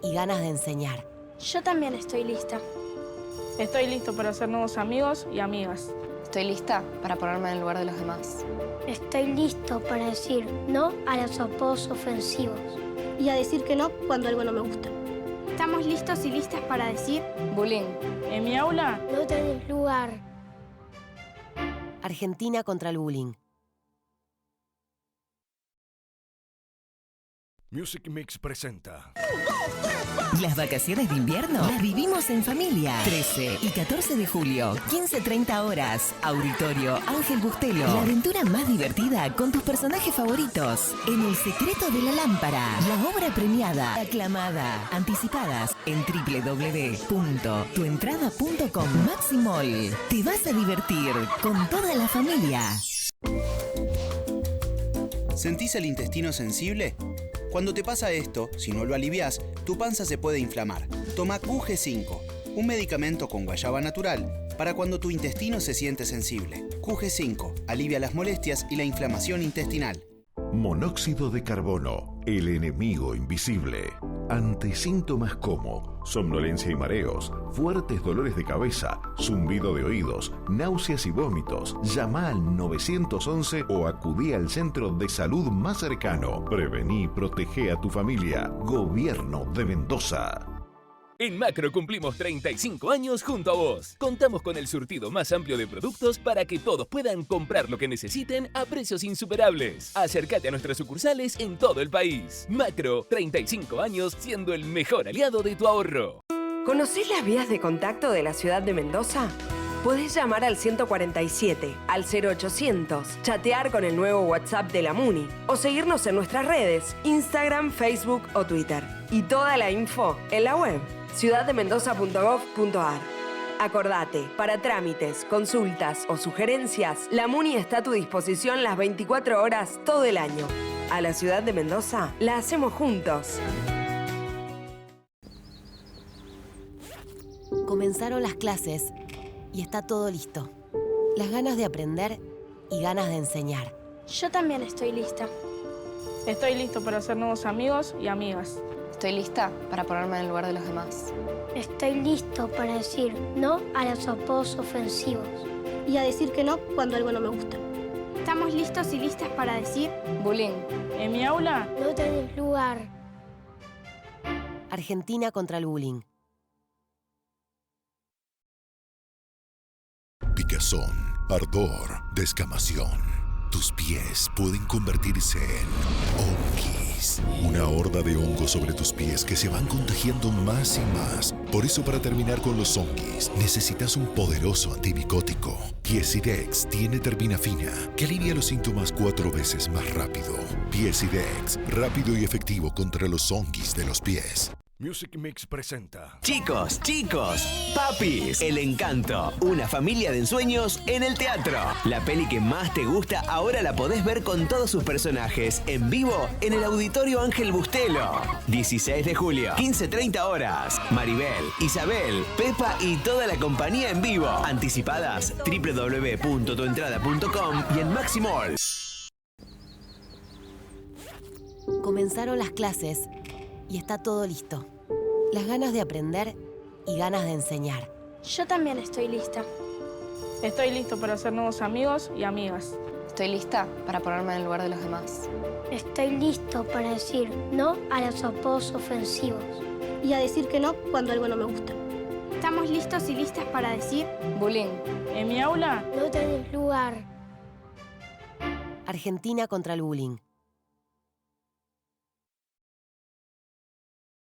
y ganas de enseñar. Yo también estoy lista. Estoy listo para hacer nuevos amigos y amigas. Estoy lista para ponerme en el lugar de los demás. Estoy listo para decir no a los apodos ofensivos y a decir que no cuando algo no me gusta. Estamos listos y listas para decir bullying. En mi aula no tenés lugar. Argentina contra el bullying. Music Mix presenta. Las vacaciones de invierno las vivimos en familia. 13 y 14 de julio, 15:30 horas. Auditorio Ángel Bustelo. La aventura más divertida con tus personajes favoritos. En El secreto de la lámpara. La obra premiada, aclamada, anticipadas en www.tuentrada.com. Maximol. Te vas a divertir con toda la familia. ¿Sentís el intestino sensible? Cuando te pasa esto, si no lo aliviás, tu panza se puede inflamar. Toma QG5, un medicamento con guayaba natural para cuando tu intestino se siente sensible. QG5 alivia las molestias y la inflamación intestinal. Monóxido de carbono, el enemigo invisible. Ante síntomas como somnolencia y mareos, fuertes dolores de cabeza, zumbido de oídos, náuseas y vómitos, llama al 911 o acudí al centro de salud más cercano. Prevení y protege a tu familia. Gobierno de Mendoza. En Macro cumplimos 35 años junto a vos. Contamos con el surtido más amplio de productos para que todos puedan comprar lo que necesiten a precios insuperables. Acércate a nuestras sucursales en todo el país. Macro, 35 años siendo el mejor aliado de tu ahorro. ¿Conocés las vías de contacto de la ciudad de Mendoza? Podés llamar al 147, al 0800, chatear con el nuevo WhatsApp de la MUNI o seguirnos en nuestras redes, Instagram, Facebook o Twitter. Y toda la info en la web ciudaddemendoza.gov.ar. Acordate, para trámites, consultas o sugerencias, la MUNI está a tu disposición las 24 horas todo el año. A la ciudad de Mendoza la hacemos juntos. Comenzaron las clases y está todo listo. Las ganas de aprender y ganas de enseñar. Yo también estoy lista. Estoy listo para hacer nuevos amigos y amigas. Estoy lista para ponerme en el lugar de los demás. Estoy listo para decir no a los apodos ofensivos y a decir que no cuando algo no me gusta. Estamos listos y listas para decir bullying. En mi aula no tenés lugar. Argentina contra el bullying. Picazón, ardor, descamación. Tus pies pueden convertirse en hongos. Una horda de hongos sobre tus pies que se van contagiando más y más. Por eso, para terminar con los hongos, necesitas un poderoso antimicótico. Piesidex tiene terbinafina, que alivia los síntomas 4 veces más rápido. Piesidex, rápido y efectivo contra los hongos de los pies. Music Mix presenta. Chicos, papis, El Encanto, una familia de ensueños en el teatro. La peli que más te gusta ahora la podés ver con todos sus personajes en vivo en el Auditorio Ángel Bustelo. 16 de julio, 15:30 horas. Maribel, Isabel, Pepa y toda la compañía en vivo. Anticipadas www.tuentrada.com y en Maximol. Comenzaron las clases y está todo listo. Las ganas de aprender y ganas de enseñar. Yo también estoy lista. Estoy listo para hacer nuevos amigos y amigas. Estoy lista para ponerme en el lugar de los demás. Estoy listo para decir no a los apodos ofensivos y a decir que no cuando algo no me gusta. Estamos listos y listas para decir bullying. En mi aula no tenés lugar. Argentina contra el bullying.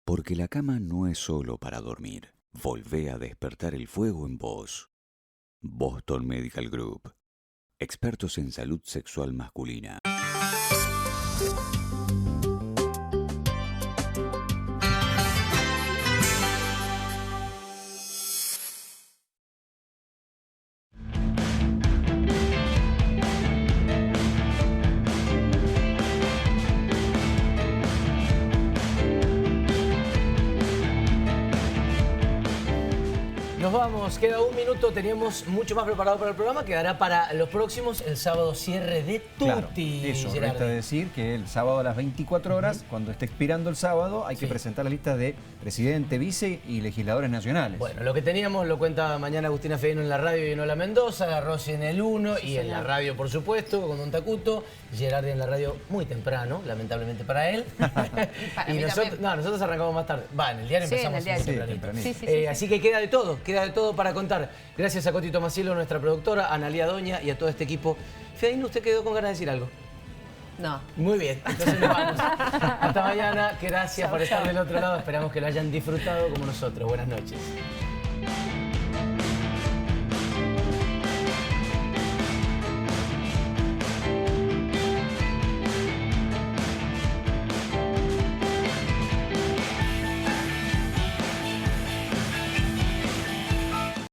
Porque la cama no es solo para dormir. Volvé a despertar el fuego en vos. Boston Medical Group. Expertos en salud sexual masculina. vamos, queda un minuto, teníamos mucho más preparado para el programa, quedará para los próximos, el sábado cierre de Tutti. Claro, eso, resta decir que el sábado a las 24 horas, cuando esté expirando el sábado, hay que presentar la lista de presidente, vice y legisladores nacionales. Bueno, lo que teníamos lo cuenta mañana Agustina Feino en la radio y Enola Mendoza, Rossi en el 1 y en la radio, por supuesto, con Don Tacuto, Gerardi en la radio muy temprano, lamentablemente para él. Y nosotros arrancamos más tarde. En el diario empezamos tempranito. Así que queda de todo para contar. Gracias a Coti Tomasilo, nuestra productora, a Analía Doña y a todo este equipo. Feino, ¿usted quedó con ganas de decir algo? No. Muy bien, entonces nos vamos. Hasta mañana, gracias por estar del otro lado. Esperamos que lo hayan disfrutado como nosotros. Buenas noches.